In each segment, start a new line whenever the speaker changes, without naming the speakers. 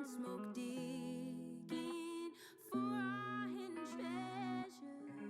smoke digging for our hidden treasure.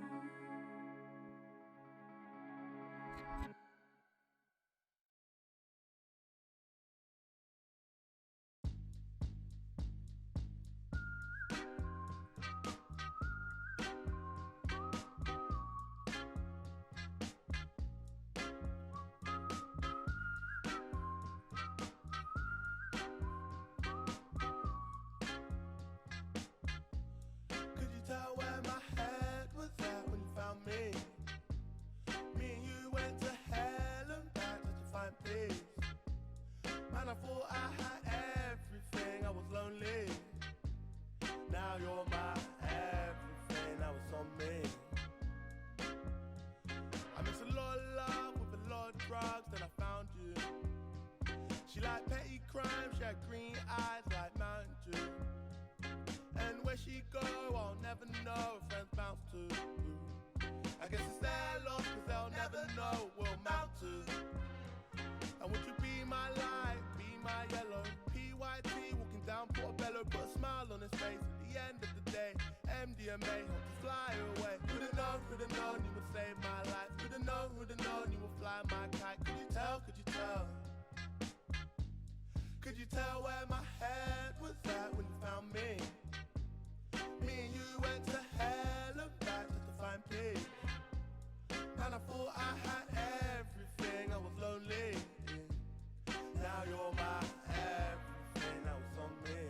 Could you tell where my head was at when you found me? Me and you went to hell and back just to find peace. Man, I thought I had everything, I was lonely. Now you're my everything, now it's on me. I mixed a lot of love with a lot of drugs, then I found you. She liked petty crime, she had green eyes like Mountain Dew. And where she go, I'll never know, friends bounce to. I guess it's their loss, cause they'll never know we'll mount to. And would you be my light, be my yellow? PYT walking down Portobello, put a smile on his face. At the end of the day, MDMA helped to fly away. Who'da known you would save my life? Who'da known you would fly my kite? Could you tell, could you tell? Could you tell where my head was at when you found me? Me and you went to hell and back just to find peace. And I thought I had everything, I was lonely. Now you're my everything, now it's on me.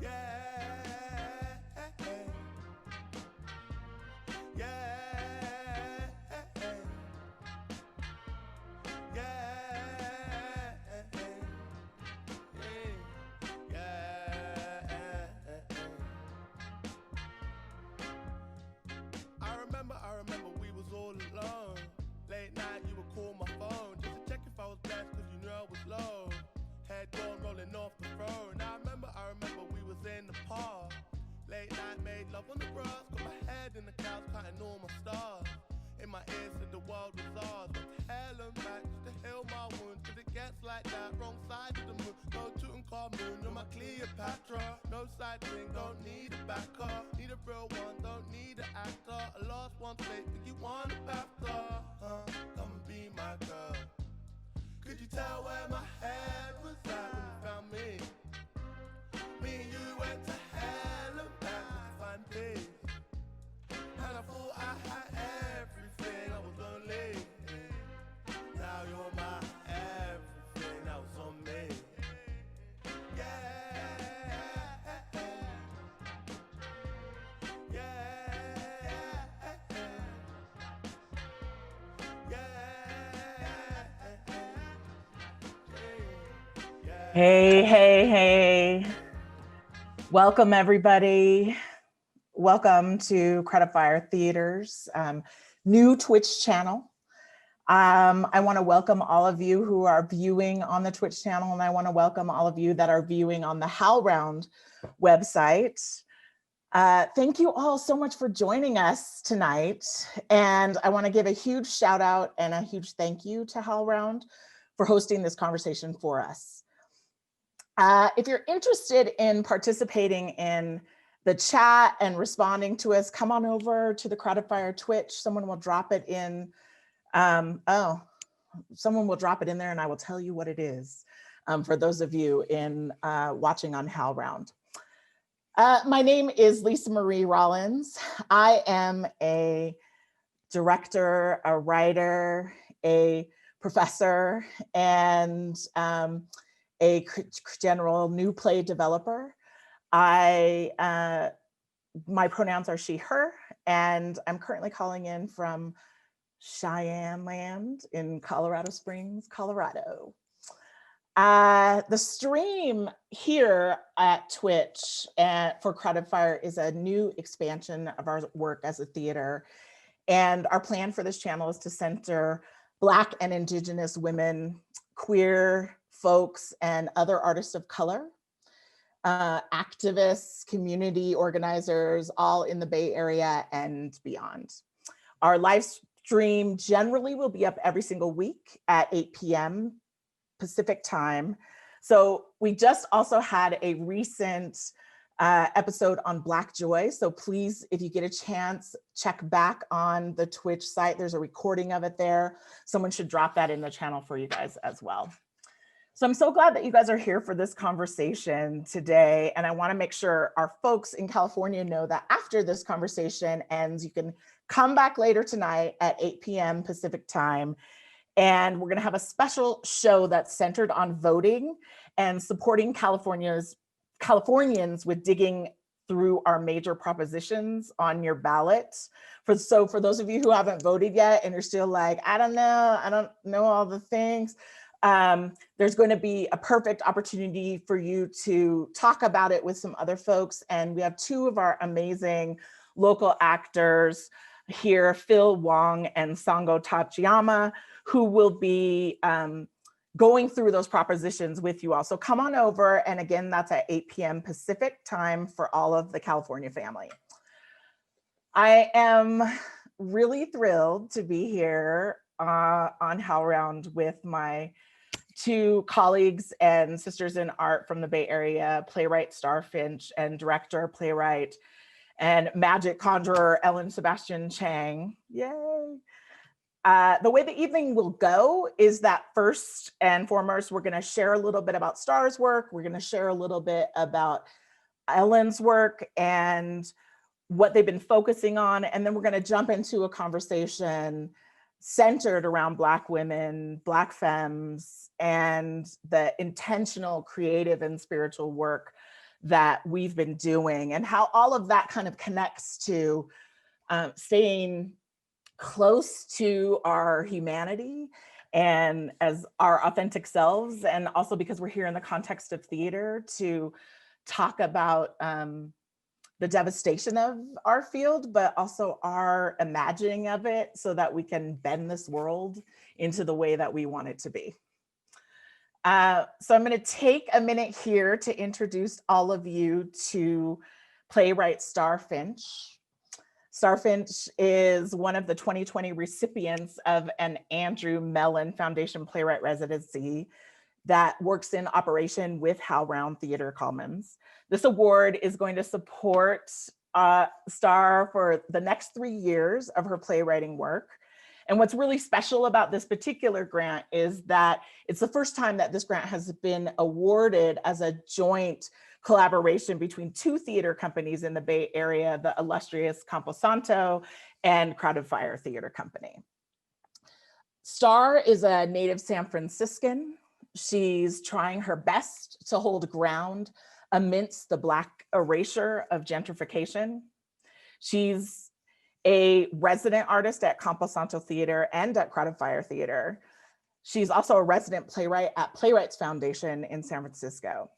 Yeah. I remember we was all alone. Late night you would call my phone just to check if I was blessed, cause you knew I was low. Head gone rolling off the throne. I remember we was in the park. Late night made love on the grass. Got my head in the clouds, counting all my stars. In my ears said the world was ours. Went to hell and back just to heal my wound, cause it gets like that, wrong side of the moon. No Tutankhamun, you're my Cleopatra. No side thing, don't need a backer. Need a real one, don't need an actor. A lost one, fake, think you want a BAFTA. Come and be my girl. Could you tell where my head was at when you found me? Me and you went to hell and back just to find peace. And I thought I had everything, I was lonely. Now you're my everything, now it's on me. Yeah.
Hey, hey, hey. Welcome, everybody. Welcome to Credit Fire Theater's new Twitch channel. I want to welcome all of you who are viewing on the Twitch channel, and I want to welcome all of you that are viewing on the HowlRound website. Thank you all so much for joining us tonight. And I want to give a huge shout out and a huge thank you to HowlRound for hosting this conversation for us. If you're interested in participating in the chat and responding to us, come on over to the Credit Fire Twitch. Someone will drop it in. Someone will drop it in there and I will tell you what it is for those of you in watching on HowlRound. My name is Lisa Marie Rollins. I am a director, a writer, a professor, and a general new play developer. My pronouns are she, her, and I'm currently calling in from Cheyenne Land in Colorado Springs, Colorado. The stream here at Twitch for Credit Fire is a new expansion of our work as a theater. And our plan for this channel is to center Black and Indigenous women, queer folks, and other artists of color, activists, community organizers, all in the Bay Area and beyond. Our live stream generally will be up every single week at 8 p.m. Pacific time, So we just also had a recent episode on Black Joy. So please, if you get a chance, check back on the Twitch site. There's a recording of it there. Someone should drop that in the channel for you guys as well. So I'm so glad that you guys are here for this conversation today. And I want to make sure our folks in California know that after this conversation ends, you can come back later tonight at 8 p.m. Pacific time. And we're going to have a special show that's centered on voting and supporting Californians with digging through our major propositions on your ballot. So for those of you who haven't voted yet and you're still like, I don't know all the things, there's going to be a perfect opportunity for you to talk about it with some other folks. And we have two of our amazing local actors here, Phil Wong and Sango Tachiyama, who will be going through those propositions with you all. So come on over. And again, that's at 8 p.m. Pacific time for all of the California family. I am really thrilled to be here on HowlRound with my two colleagues and sisters in art from the Bay Area, playwright Star Finch and director, playwright, and magic conjurer Ellen Sebastian Chang. Yay. The way the evening will go is that first and foremost, we're going to share a little bit about Star's work. We're going to share a little bit about Ellen's work and what they've been focusing on. And then we're going to jump into a conversation centered around Black women, Black femmes, and the intentional, creative, and spiritual work that we've been doing, and how all of that kind of connects to staying close to our humanity and as our authentic selves, and also because we're here in the context of theater to talk about the devastation of our field, but also our imagining of it so that we can bend this world into the way that we want it to be. So I'm going to take a minute here to introduce all of you to playwright Star Finch. Star Finch is one of the 2020 recipients of an Andrew Mellon Foundation Playwright residency that works in operation with HowlRound Theater Commons. This award is going to support Star for the next 3 years of her playwriting work. And what's really special about this particular grant is that it's the first time that this grant has been awarded as a joint collaboration between two theater companies in the Bay Area, the illustrious Campo Santo and Crowded Fire Theater Company. Star is a native San Franciscan. She's trying her best to hold ground amidst the Black erasure of gentrification. She's a resident artist at Campo Santo Theater and at Crowded Fire Theater. She's also a resident playwright at Playwrights Foundation in San Francisco.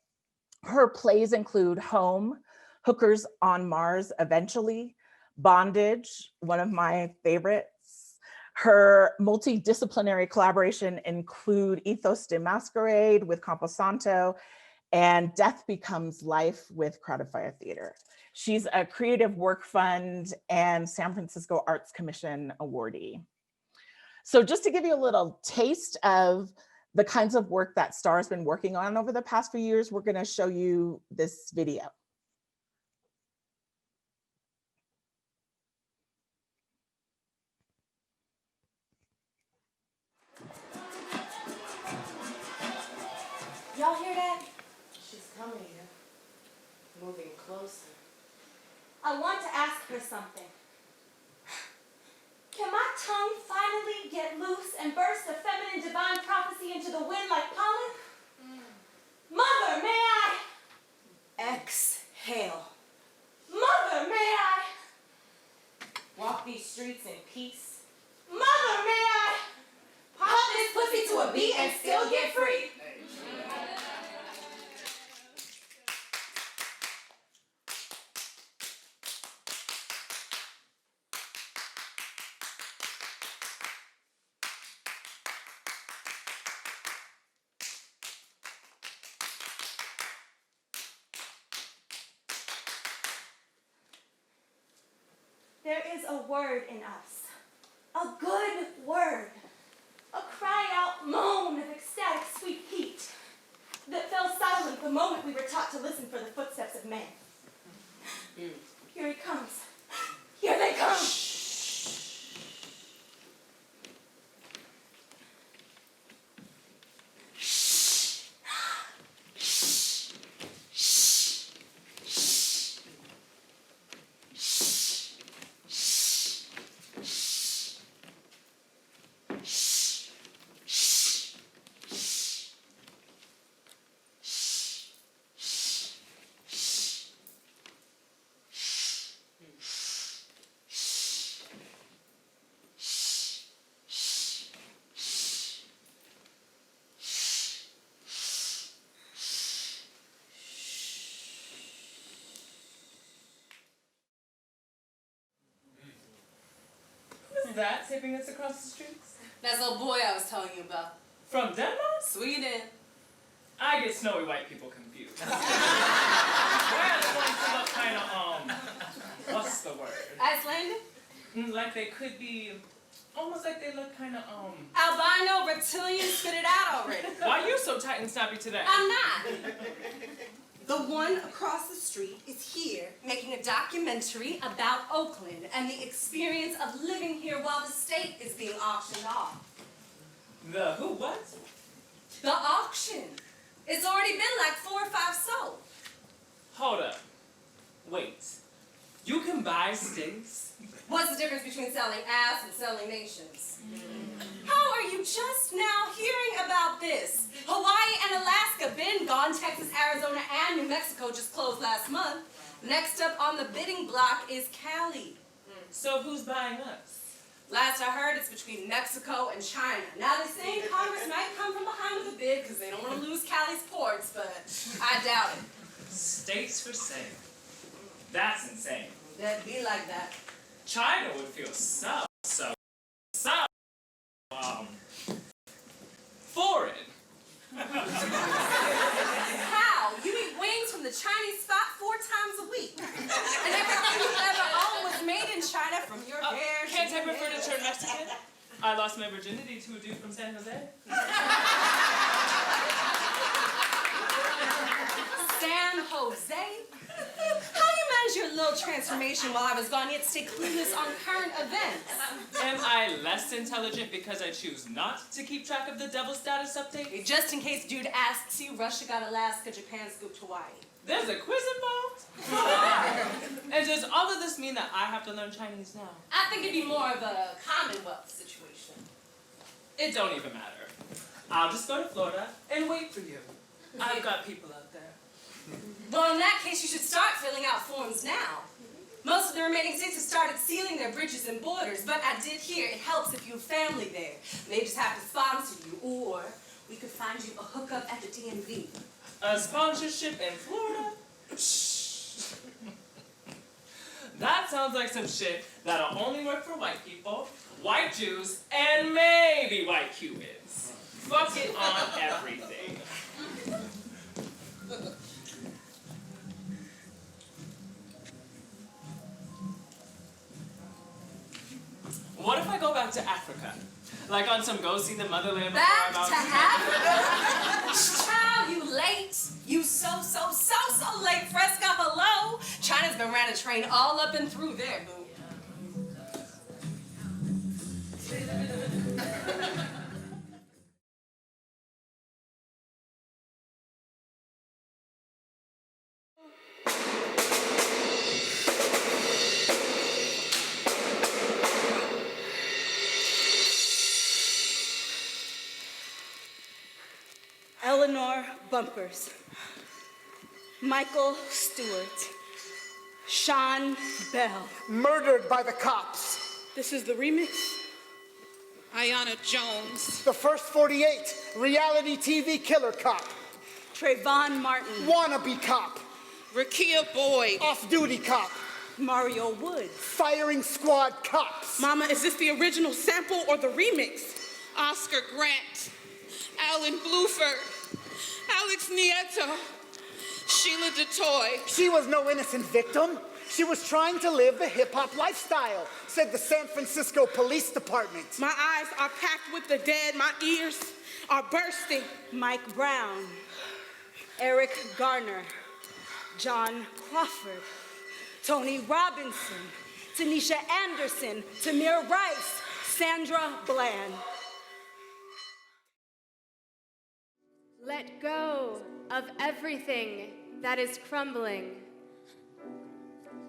Her plays include Home, Hookers on Mars Eventually, Bondage, one of my favorites. Her multidisciplinary collaboration include Ethos de Masquerade with Campo Santo and Death Becomes Life with Crowded Fire Theater. She's a Creative Work Fund and San Francisco Arts Commission awardee. So just to give you a little taste of the kinds of work that Star's been working on over the past few years, we're going to show you this video.
Y'all hear that? She's coming here, moving closer. I want to ask her something. Can my tongue finally get loose and burst a feminine divine prophecy into the wind like pollen? Mother, may I? Exhale. Mother, may I? Walk these streets in peace. Mother, may I? Pop this pussy to a beat and still get free. There is a word in us, a good word, a cry out moan of ecstatic sweet heat. The that fell silent the moment we were taught to listen for the footsteps of man. Here he comes. Here they come.
That taping us across the streets?
That's old boy I was telling you about.
From Denmark?
Sweden.
I get snowy white people confused. Whereas the ones that look kind of, what's the word?
Icelandic?
Like they could be, almost like they look kind of,
Albino, reptilian, spit it out already.
Why are you so tight and snappy today?
I'm not. The one across the street is here making a documentary about Oakland and the experience of living here while the state is being auctioned off.
The who, what?
The auction. It's already been like 4 or 5 sold.
Hold up. Wait. You can buy states?
What's the difference between selling ass and selling nations? How are you just now hearing about this? Hawaii and Alaska been gone. Texas, Arizona, and New Mexico just closed last month. Next up on the bidding block is Cali.
So who's buying us?
Last I heard, it's between Mexico and China. Now they're saying Congress might come from behind with a bid because they don't want to lose Cali's ports, but I doubt it.
States for sale. That's insane.
That'd be like that.
China would feel so foreign.
How? You eat wings from the Chinese spot 4 times a week. And everything you ever owned was made in China from your hair.
Can't I prefer to turn Mexican? I lost my virginity to a dude from San Jose.
San Jose? How you manage your little transformation while I was gone, yet stay clueless on current events?
Am I less intelligent because I choose not to keep track of the devil status update?
Just in case dude asks you, Russia got Alaska, Japan scooped Hawaii.
There's a quiz involved? And does all of this mean that I have to learn Chinese now?
I think it'd be more of a Commonwealth situation.
It don't even matter. I'll just go to Florida and wait for you. I've got people out there.
Well, in that case, you should start filling out forms now. Most of the remaining states have started sealing their bridges and borders, but I did hear it helps if you have family there. They just have to sponsor you, or we could find you a hookup at the DMV.
A sponsorship in Florida? Shh. That sounds like some shit that'll only work for white people, white Jews, and maybe white Cubans. Fuck it on everything. What if I go back to Africa? Like on some go see the motherland before
Back
I'm out.
to Africa? Child, you late. You so late, Fresca, hello. China's been ran a train all up and through there, boo.
Eleanor Bumpers, Michael Stewart, Sean Bell.
Murdered by the cops.
This is the remix.
Ayanna Jones.
The first 48, reality TV killer cop.
Trayvon Martin.
Wannabe cop.
Rakia Boyd.
Off-duty cop.
Mario Woods.
Firing squad cops.
Mama, is this the original sample or the remix?
Oscar Grant. Alan Bluford. Alex Nieto. Sheila DeToy.
She was no innocent victim. She was trying to live the hip-hop lifestyle, said the San Francisco Police Department.
My eyes are packed with the dead. My ears are bursting. Mike Brown. Eric Garner, John Crawford, Tony Robinson, Tanisha Anderson, Tamir Rice, Sandra Bland.
Let go of everything that is crumbling.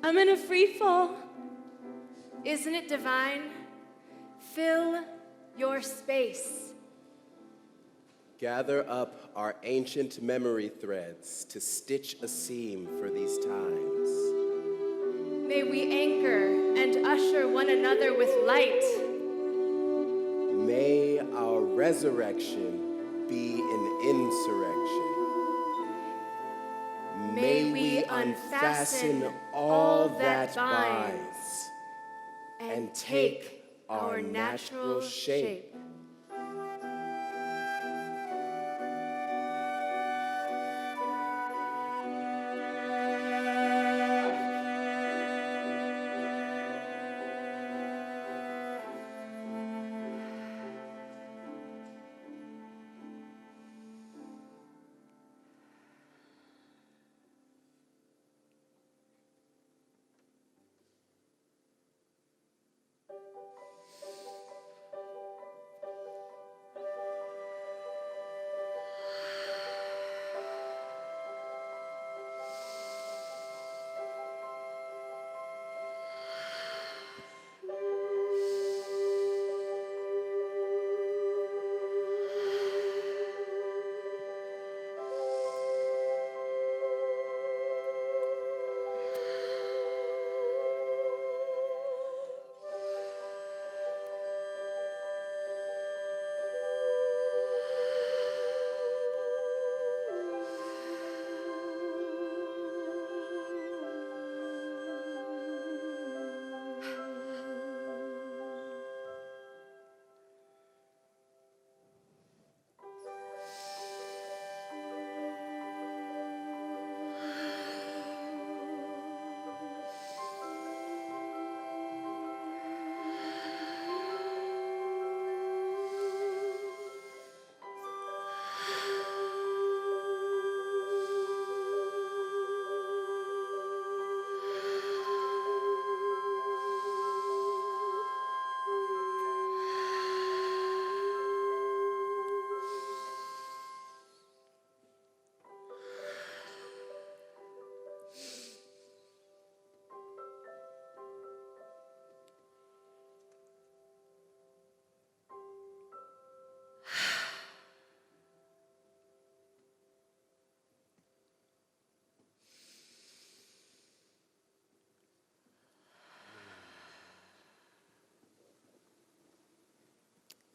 I'm in a free fall. Isn't it divine? Fill your space.
Gather up our ancient memory threads to stitch a seam for these times.
May we anchor and usher one another with light.
May our resurrection be an insurrection. May we unfasten all that binds and take our natural shape.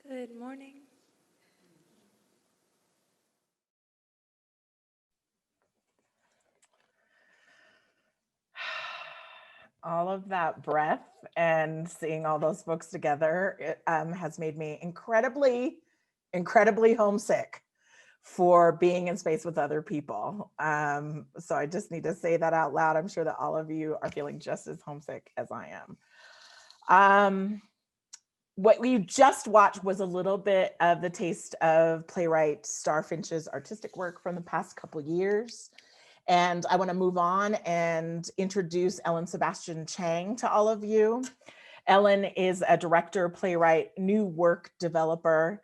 Good morning.
All of that breath and seeing all those books together, it has made me incredibly homesick for being in space with other people. So I just need to say that out loud. I'm sure that all of you are feeling just as homesick as I am. What we just watched was a little bit of the taste of playwright Star Finch's artistic work from the past couple years. And I want to move on and introduce Ellen Sebastian Chang to all of you. Ellen is a director, playwright, new work developer,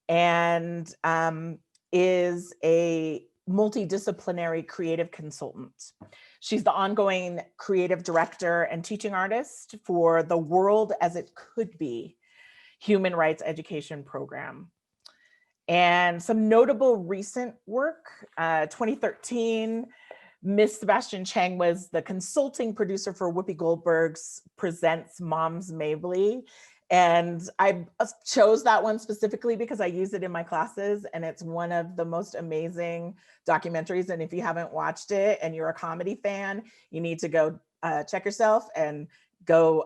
and is a multidisciplinary creative consultant. She's the ongoing creative director and teaching artist for The World as It Could Be human rights education program. And some notable recent work, 2013, Miss Sebastian Chang was the consulting producer for Whoopi Goldberg's Presents Moms Mabley. And I chose that one specifically because I use it in my classes, and it's one of the most amazing documentaries. And if you haven't watched it and you're a comedy fan, you need to go check yourself and go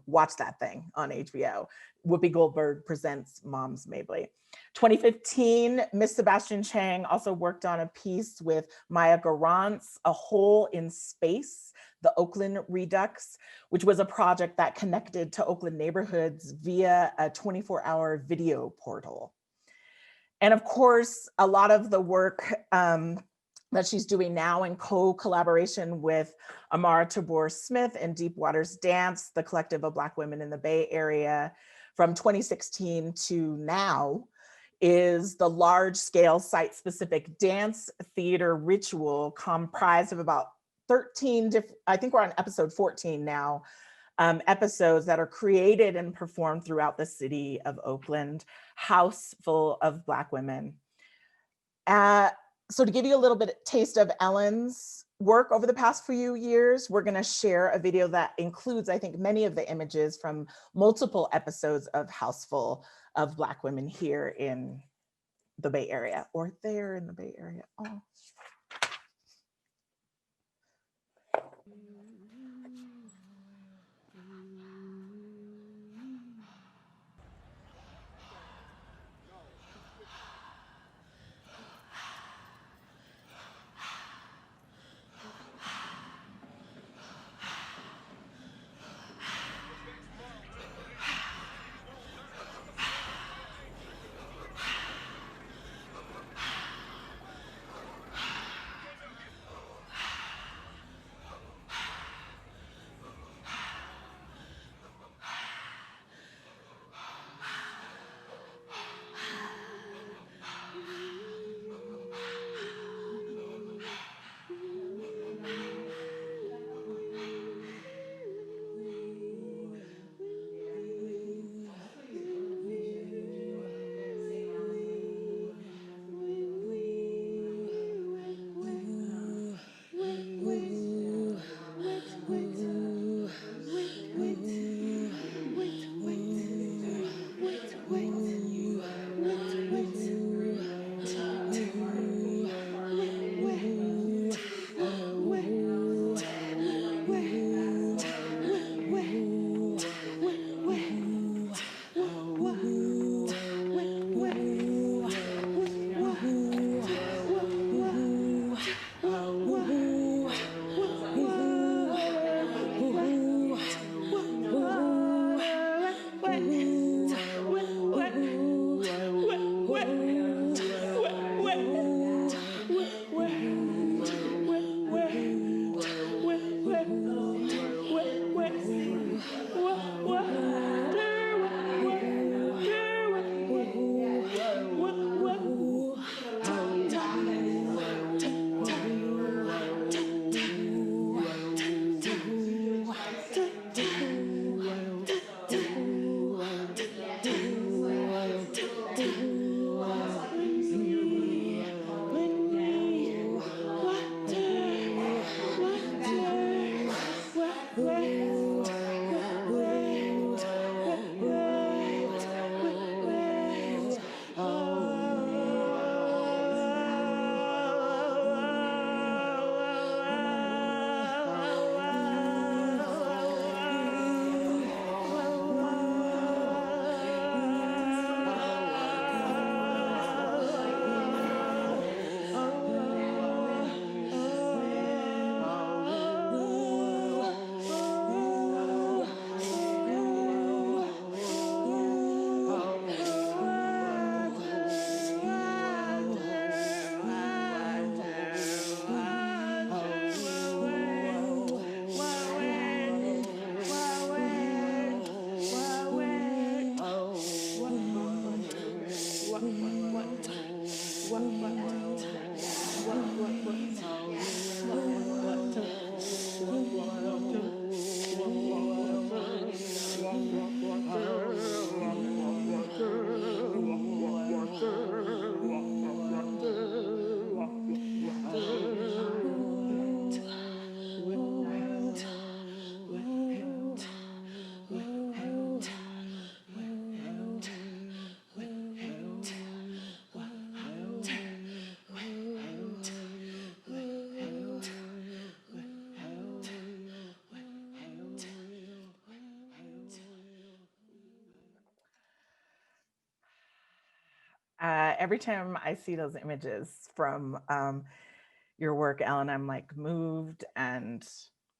watch that thing on HBO. Whoopi Goldberg Presents Moms Mabley. 2015, Miss Sebastian Chang also worked on a piece with Maya Garant's A Hole in Space, the Oakland Redux, which was a project that connected to Oakland neighborhoods via a 24-hour video portal. And of course, a lot of the work that she's doing now in co-collaboration with Amara Tabor Smith and Deep Waters Dance, the collective of Black women in the Bay Area, from 2016 to now, is the large-scale site-specific dance theater ritual comprised of about 13 different, I think we're on episode 14 now, episodes that are created and performed throughout the city of Oakland, house full of Black women. So to give you a little bit taste of Ellen's work over the past few years, we're gonna share a video that includes, I think, many of the images from multiple episodes of House Full of Black Women here in the Bay Area, or there in the Bay Area. Oh. Every time I see those images from your work, Ellen, I'm like moved and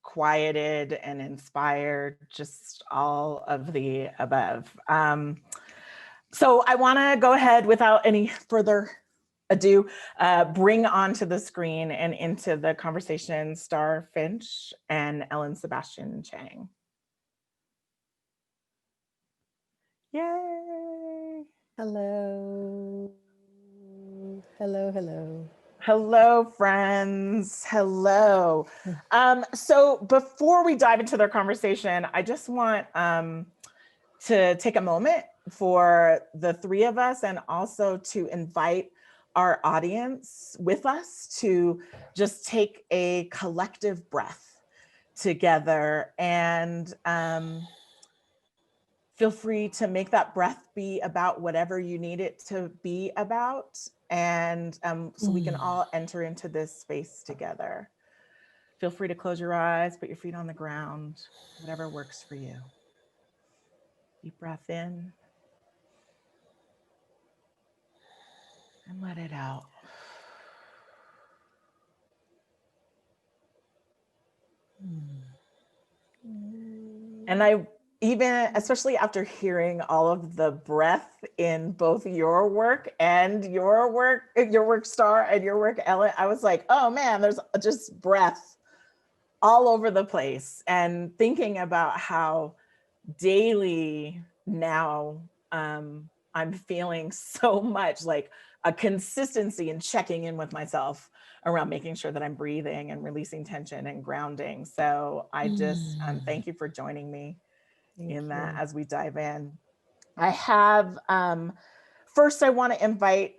quieted and inspired, just all of the above. So I want to go ahead without any further ado, bring onto the screen and into the conversation Star Finch and Ellen Sebastian Chang. Yay!
Hello. Hello, hello.
Hello, friends. Hello. So before we dive into their conversation, I just want to take a moment for the three of us and also to invite our audience with us to just take a collective breath together and feel free to make that breath be about whatever you need it to be about. And so we can all enter into this space together. Feel free to close your eyes, put your feet on the ground, whatever works for you. Deep breath in and let it out. And I even, especially after hearing all of the breath in both your work and your work, Star, and your work, Ellen, I was like, oh man, there's just breath all over the place. And thinking about how daily now I'm feeling so much like a consistency in checking in with myself around making sure that I'm breathing and releasing tension and grounding. So I just thank you for joining me in that as we dive in. I have, first I want to invite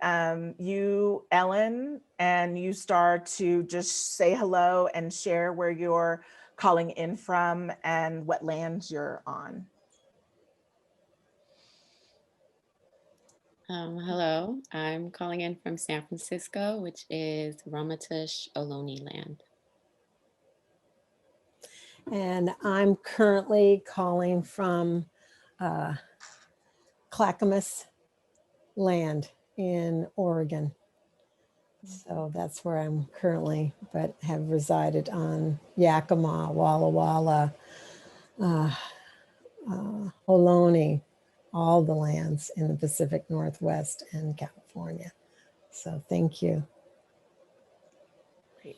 you, Ellen, and you, Star, to just say hello and share where you're calling in from and what land you're on.
Hello, I'm calling in from San Francisco, which is Ramaytush Ohlone land.
And I'm currently calling from Clackamas land in Oregon. So that's where I'm currently, but have resided on Yakima, Walla Walla, Ohlone, all the lands in the Pacific Northwest and California. So thank you.
Great.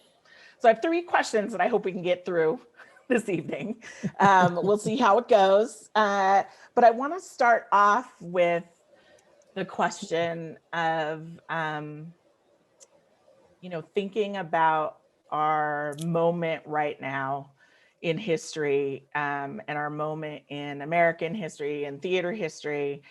So I have 3 questions that I hope we can get through this evening. We'll see how it goes. But I want to start off with the question of, thinking about our moment right now in history and our moment in American history and theater history.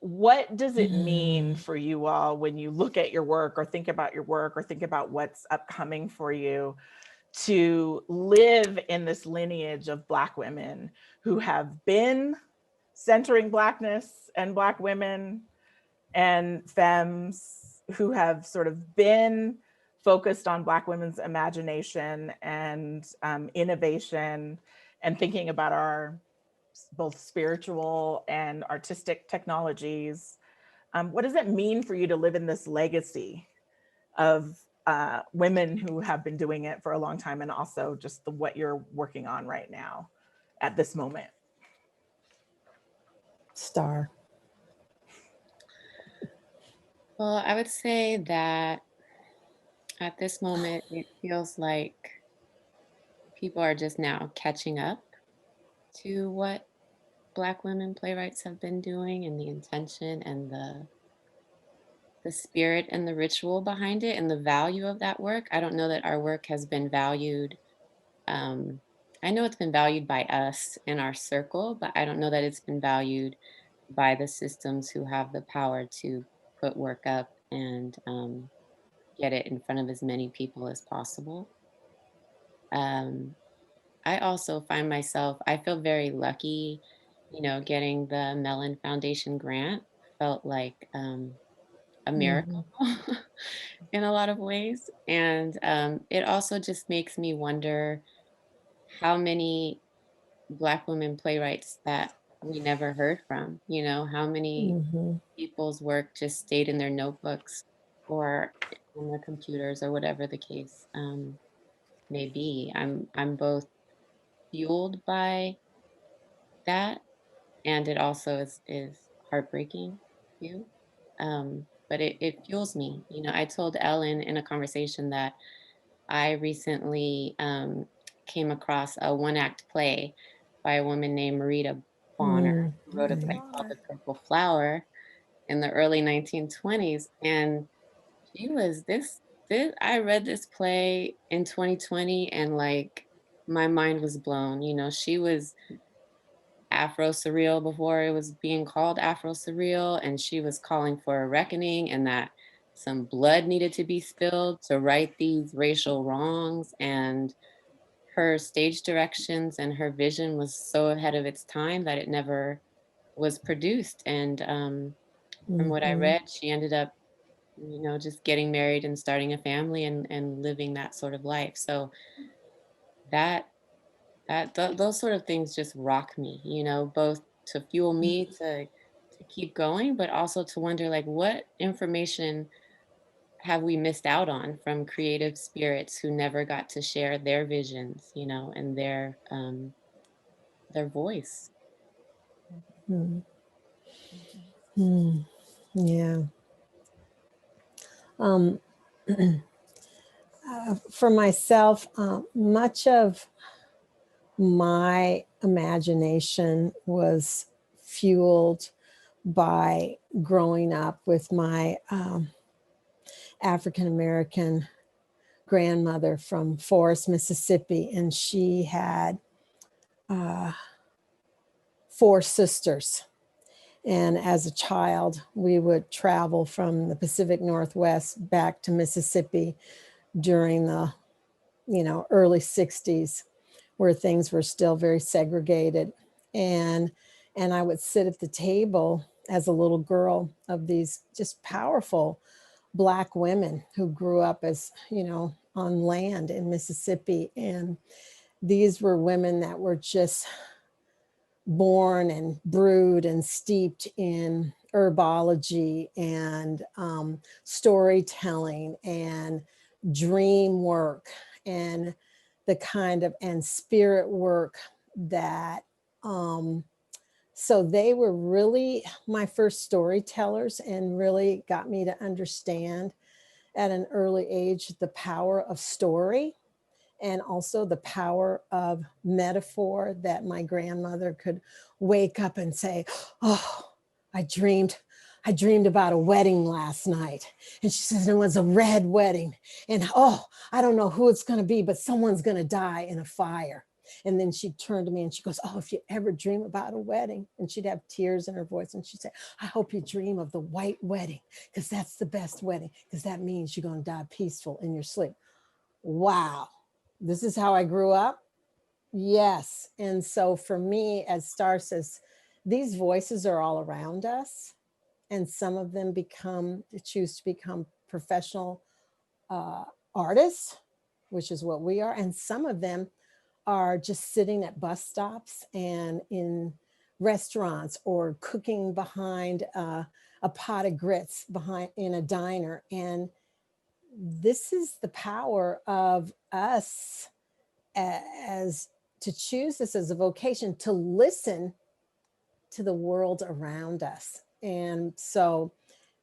What does it mean for you all when you look at your work or think about your work or think about what's upcoming for you to live in this lineage of Black women who have been centering Blackness and Black women and femmes who have sort of been focused on Black women's imagination and innovation and thinking about our both spiritual and artistic technologies. What does it mean for you to live in this legacy of women who have been doing it for a long time, and also just what you're working on right now at this moment?
Star.
Well, I would say that at this moment, it feels like people are just now catching up to what Black women playwrights have been doing and the intention and the spirit and the ritual behind it and the value of that work. I don't know that our work has been valued. I know it's been valued by us in our circle, but I don't know that it's been valued by the systems who have the power to put work up and get it in front of as many people as possible. I also find myself, I feel very lucky, getting the Mellon Foundation grant felt like a miracle in a lot of ways. And it also just makes me wonder how many Black women playwrights that we never heard from, how many people's work just stayed in their notebooks or on their computers or whatever the case may be. I'm both fueled by that, and it also is heartbreaking too. but it fuels me. You know, I told Ellen in a conversation that I recently came across a one-act play by a woman named Marita Bonner, who wrote a play called The Purple Flower in the early 1920s. And she was I read this play in 2020 and like my mind was blown. You know, she was Afro surreal before it was being called Afro surreal, and she was calling for a reckoning and that some blood needed to be spilled to right these racial wrongs. And her stage directions and her vision was so ahead of its time that it never was produced. And from what I read, she ended up, you know, just getting married and starting a family and living that sort of life. So those sort of things just rock me, you know, both to fuel me to keep going, but also to wonder like what information have we missed out on from creative spirits who never got to share their visions, you know, and their voice.
Yeah. For myself, much of my imagination was fueled by growing up with my African American grandmother from Forest, Mississippi, and she had 4 sisters. And as a child, we would travel from the Pacific Northwest back to Mississippi during the, you know, early 60s, where things were still very segregated. And I would sit at the table as a little girl of these just powerful Black women who grew up as, you know, on land in Mississippi. And these were women that were just born and brewed and steeped in herbology and storytelling and dream work and the kind of and spirit work that so they were really my first storytellers and really got me to understand at an early age the power of story and also the power of metaphor, that my grandmother could wake up and say, oh, I dreamed about a wedding last night. And she says, it was a red wedding. And oh, I don't know who it's going to be, but someone's going to die in a fire. And then she'd turn to me and she goes, oh, if you ever dream about a wedding, and she'd have tears in her voice. And she'd say, I hope you dream of the white wedding, because that's the best wedding, because that means you're going to die peaceful in your sleep. Wow. This is how I grew up. Yes. And so for me, as Star says, these voices are all around us. And some of them choose to become professional artists, which is what we are. And some of them are just sitting at bus stops and in restaurants or cooking behind a pot of grits in a diner. And this is the power of us as to choose this as a vocation, to listen to the world around us. And so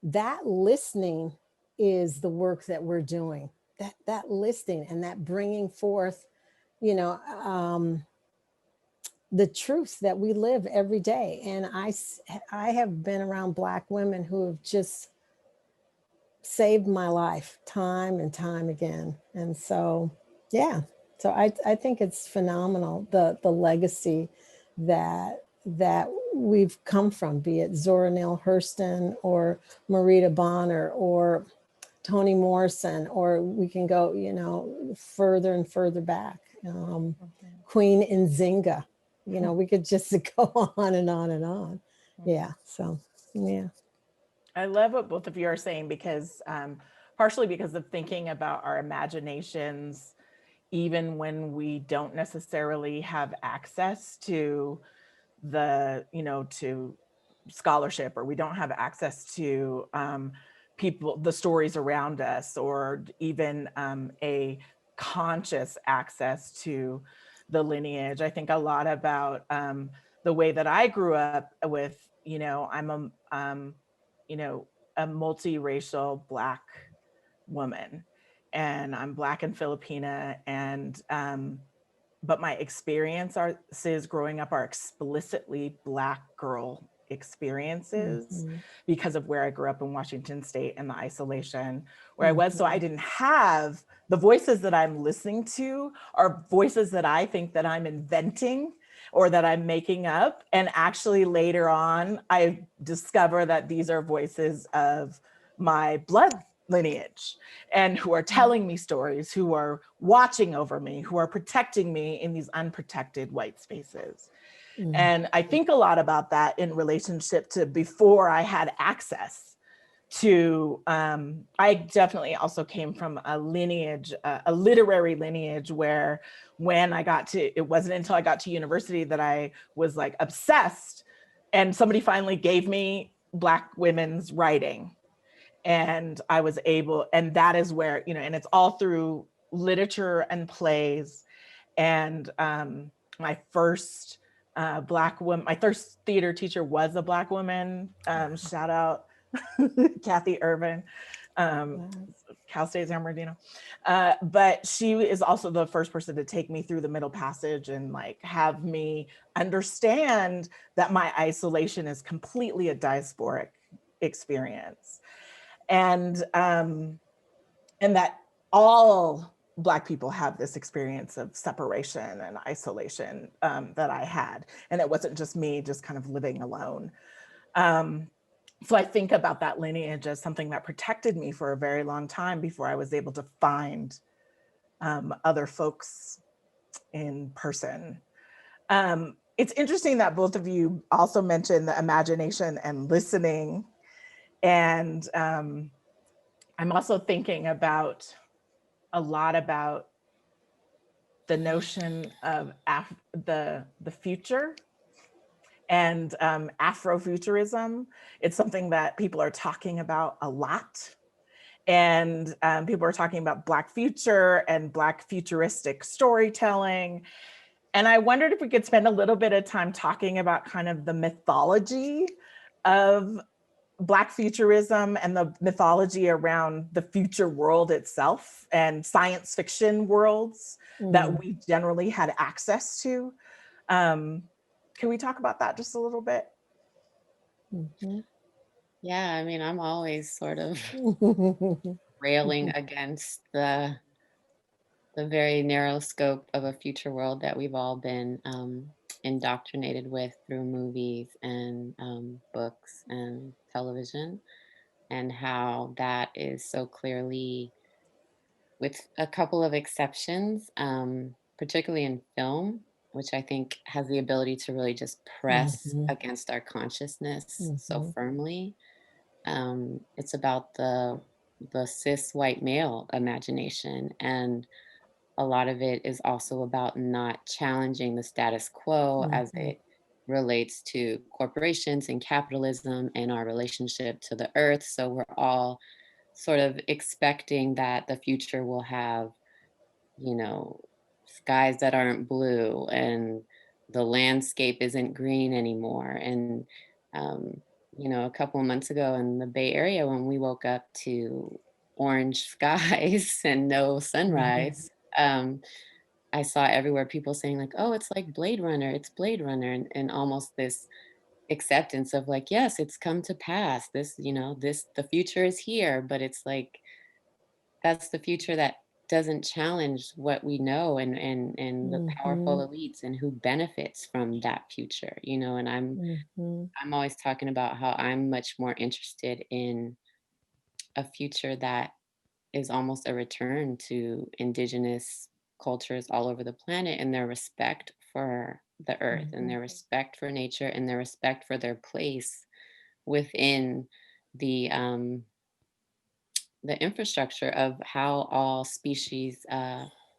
that listening is the work that we're doing, that listening and that bringing forth, you know, the truth that we live every day. And I have been around Black women who have just saved my life time and time again. And so, yeah, so I think it's phenomenal, the legacy that we've come from, be it Zora Neale Hurston or Marita Bonner or Toni Morrison, or we can go, you know, further and further back. Queen Nzinga, you know, we could just go on and on and on. Yeah, so, yeah.
I love what both of you are saying, because partially because of thinking about our imaginations, even when we don't necessarily have access to the, you know, to scholarship, or we don't have access to people, the stories around us, or even a conscious access to the lineage. I think a lot about the way that I grew up with, you know, I'm a, you know, a multiracial Black woman, and I'm Black and Filipina, and but my experiences growing up are explicitly Black girl experiences because of where I grew up in Washington State and the isolation where I was. So I didn't have the voices that I'm listening to are voices that I think that I'm inventing or that I'm making up. And actually later on, I discover that these are voices of my blood lineage and who are telling me stories, who are watching over me, who are protecting me in these unprotected white spaces. And I think a lot about that in relationship to before I had access to, I definitely also came from a lineage, a literary lineage where when I got to, it wasn't until I got to university that I was like obsessed and somebody finally gave me Black women's writing. And I was able, and that is where, you know, and it's all through literature and plays. And my first Black woman, my first theater teacher was a Black woman. Shout out Kathy Irvin, Cal State San Bernardino. But she is also the first person to take me through the Middle Passage and like have me understand that my isolation is completely a diasporic experience. And that all Black people have this experience of separation and isolation that I had. And it wasn't just me just kind of living alone. So I think about that lineage as something that protected me for a very long time before I was able to find other folks in person. It's interesting that both of you also mentioned the imagination and listening. And I'm also thinking about a lot about the notion of the future and Afrofuturism. It's something that people are talking about a lot. And people are talking about Black future and Black futuristic storytelling. And I wondered if we could spend a little bit of time talking about kind of the mythology of Black futurism and the mythology around the future world itself and science fiction worlds that we generally had access to. Can we talk about that just a little bit?
Yeah, I mean, I'm always sort of railing against the very narrow scope of a future world that we've all been indoctrinated with through movies and books and television, and how that is so clearly, with a couple of exceptions, particularly in film, which I think has the ability to really just press against our consciousness so firmly. It's about the cis white male imagination, and a lot of it is also about not challenging the status quo as it relates to corporations and capitalism and our relationship to the earth. So we're all sort of expecting that the future will have, you know, skies that aren't blue and the landscape isn't green anymore. And, you know, a couple of months ago in the Bay Area, when we woke up to orange skies and no sunrise, I saw everywhere people saying like, oh, it's like Blade Runner, it's Blade Runner. And almost this acceptance of like, yes, it's come to pass. This, you know, the future is here, but it's like, that's the future that doesn't challenge what we know and the powerful elites and who benefits from that future, you know. And I'm always talking about how I'm much more interested in a future that is almost a return to indigenous cultures all over the planet and their respect for the earth and their respect for nature and their respect for their place within the infrastructure of how all species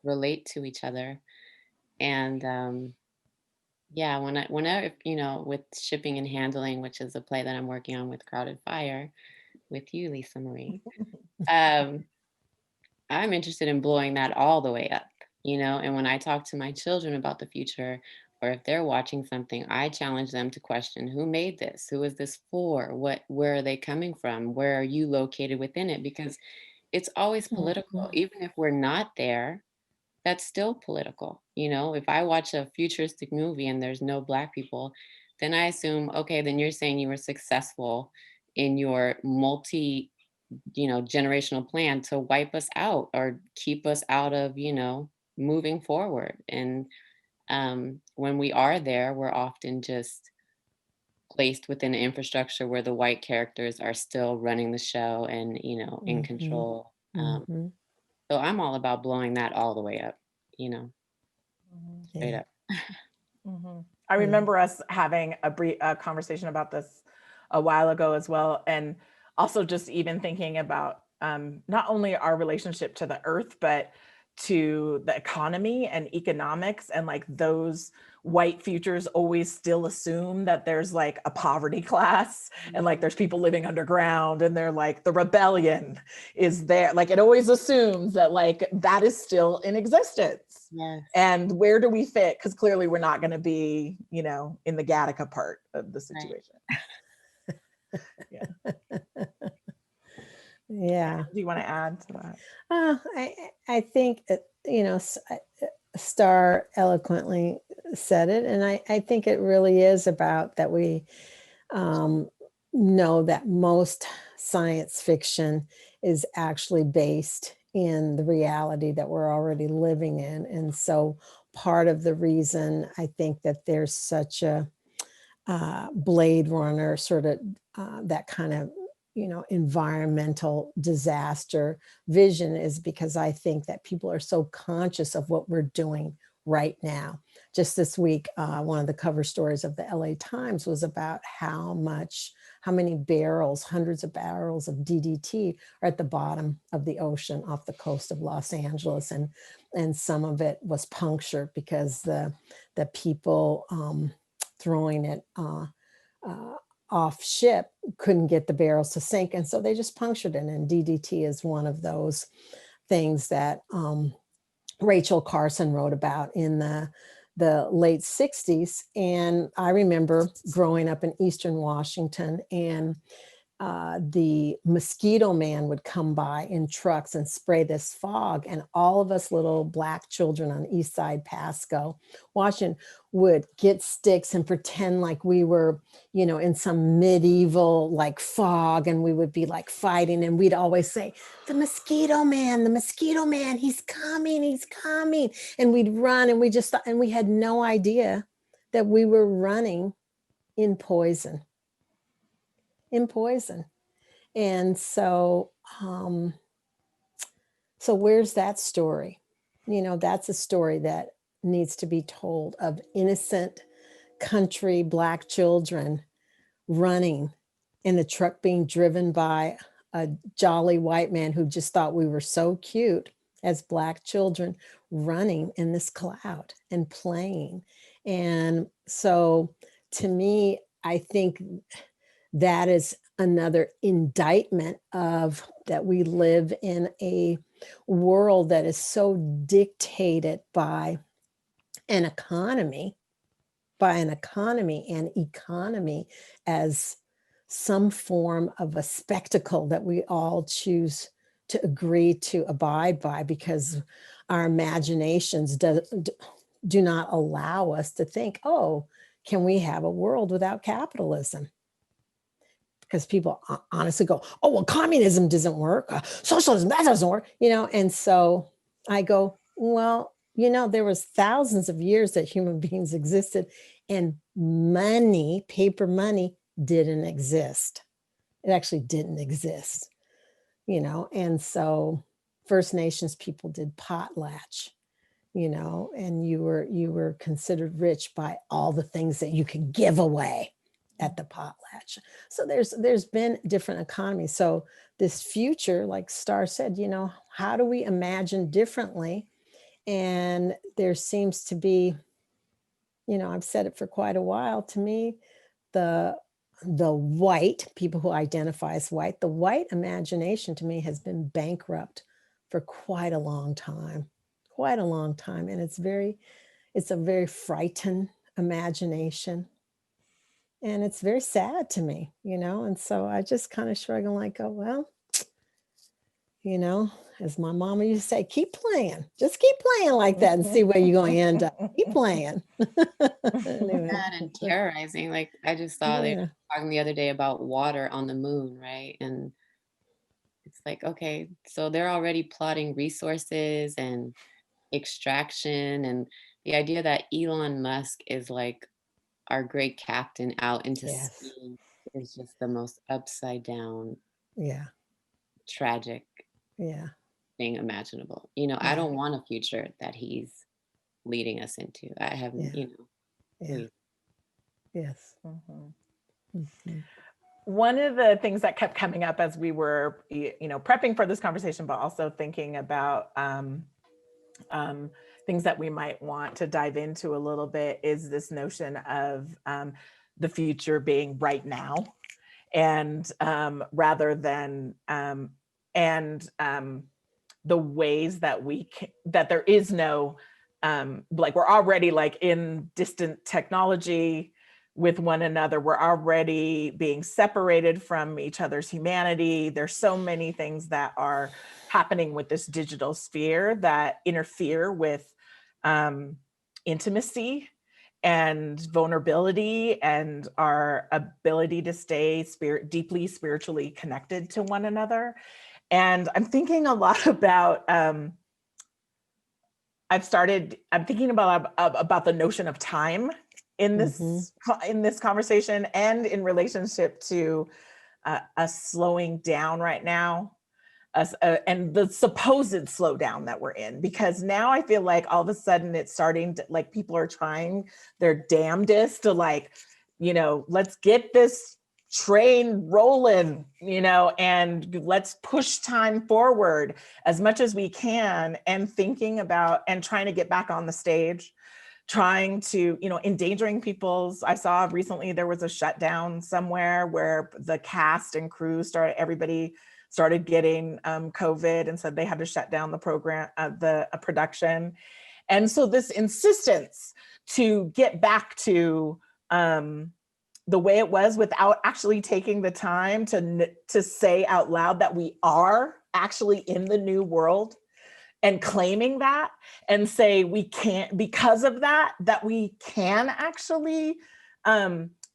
relate to each other. And yeah, whenever, you know, with Shipping and Handling, which is a play that I'm working on with Crowded Fire with you, Lisa Marie, I'm interested in blowing that all the way up, you know. And when I talk to my children about the future, or if they're watching something, I challenge them to question, who made this? Who is this for? Where are they coming from? Where are you located within it? Because it's always political. Even if we're not there, that's still political. If I watch a futuristic movie and there's no Black people, then I assume, okay, then you're saying you were successful in your generational plan to wipe us out or keep us out of, moving forward. And when we are there, we're often just placed within an infrastructure where the white characters are still running the show and, in control. So I'm all about blowing that all the way up, straight up.
I remember us having a conversation about this a while ago as well. And also just even thinking about not only our relationship to the earth, but to the economy and economics, and like those white futures always still assume that there's like a poverty class and like there's people living underground, and they're like the rebellion is there. Like it always assumes that like that is still in existence.
Yes.
And where do we fit? Because clearly we're not going to be, in the Gattaca part of the situation.
Yeah.
Do you want to add to that?
I think, Star eloquently said it. And I think it really is about that we know that most science fiction is actually based in the reality that we're already living in. And so part of the reason I think that there's such a Blade Runner sort of that kind of environmental disaster vision is because I think that people are so conscious of what we're doing right now. Just this week, one of the cover stories of the LA Times was about how many barrels, hundreds of barrels of DDT are at the bottom of the ocean off the coast of Los Angeles. And some of it was punctured because the people throwing it off ship couldn't get the barrels to sink. And so they just punctured it. And DDT is one of those things that Rachel Carson wrote about in the late 60s. And I remember growing up in Eastern Washington, and the mosquito man would come by in trucks and spray this fog. And all of us little Black children on East Side Pasco, Washington, would get sticks and pretend like we were, in some medieval like fog, and we would be like fighting. And we'd always say, the mosquito man, he's coming. And we'd run, and we just thought, and we had no idea that we were running in poison. And so where's that story? That's a story that needs to be told, of innocent country Black children running in a truck being driven by a jolly white man who just thought we were so cute as Black children, running in this cloud and playing. And so to me, I think that is another indictment of that we live in a world that is so dictated by an economy and economy as some form of a spectacle that we all choose to agree to abide by, because our imaginations do not allow us to think, oh, can we have a world without capitalism? Because people honestly go, oh, well, communism doesn't work. Socialism, that doesn't work, And so I go, well, there was thousands of years that human beings existed, and money, paper money, didn't exist. It actually didn't exist, And so First Nations people did potlatch, and you were considered rich by all the things that you could give away at the potlatch. So there's been different economies. So this future, like Star said, how do we imagine differently? And there seems to be, I've said it for quite a while, to me, the white, people who identify as white, the white imagination to me has been bankrupt for quite a long time. And it's a very frightened imagination. And it's very sad to me, and so I just kind of shrug and like, oh, well, as my mama used to say, keep playing, just keep playing like that and see where you're going to end up. Keep playing. Anyway.
Sad and terrorizing. Like I just saw they were talking the other day about water on the moon, right? And it's like, okay, so they're already plotting resources and extraction, and the idea that Elon Musk is like our great captain out into sea is just the most upside down, tragic thing imaginable. I don't want a future that he's leading us into. I haven't, please.
Yes.
One of the things that kept coming up as we were, prepping for this conversation, but also thinking about things that we might want to dive into a little bit, is this notion of the future being right now, and rather than the ways that that there is no like we're already like in distant technology with one another. We're already being separated from each other's humanity. There's so many things that are happening with this digital sphere that interfere with intimacy and vulnerability and our ability to stay deeply spiritually connected to one another. And I'm thinking a lot about I'm thinking about the notion of time in this conversation, and in relationship to us slowing down right now, and the supposed slowdown that we're in. Because now I feel like all of a sudden it's starting to, like, people are trying their damnedest to, like, let's get this train rolling, and let's push time forward as much as we can, and thinking about and trying to get back on the stage, trying to, endangering people's. I saw recently there was a shutdown somewhere where the cast and crew everybody started getting COVID, and said they had to shut down the program, the production. And so this insistence to get back to the way it was, without actually taking the time to say out loud that we are actually in the new world, and claiming that, and say we can't, because of that we can actually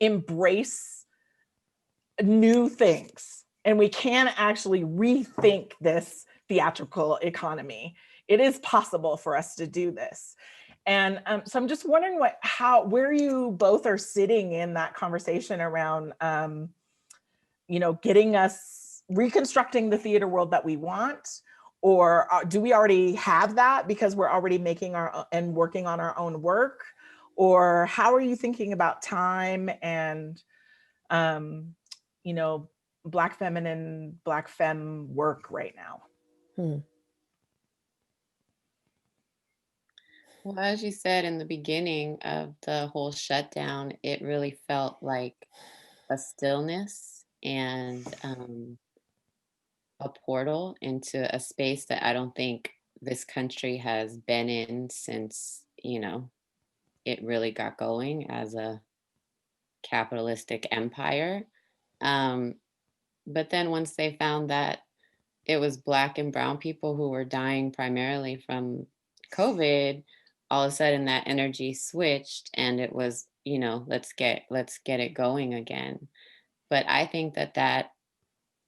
embrace new things, and we can actually rethink this theatrical economy. It is possible for us to do this. And so I'm just wondering where you both are sitting in that conversation around, getting us reconstructing the theater world that we want, or do we already have that because we're already making and working on our own work? Or how are you thinking about time and, Black feminine, Black femme work right now?
Well, as you said in the beginning of the whole shutdown, it really felt like a stillness and a portal into a space that I don't think this country has been in since, it really got going as a capitalistic empire. But then once they found that it was Black and brown people who were dying primarily from COVID, all of a sudden that energy switched, and it was, let's get it going again. But I think that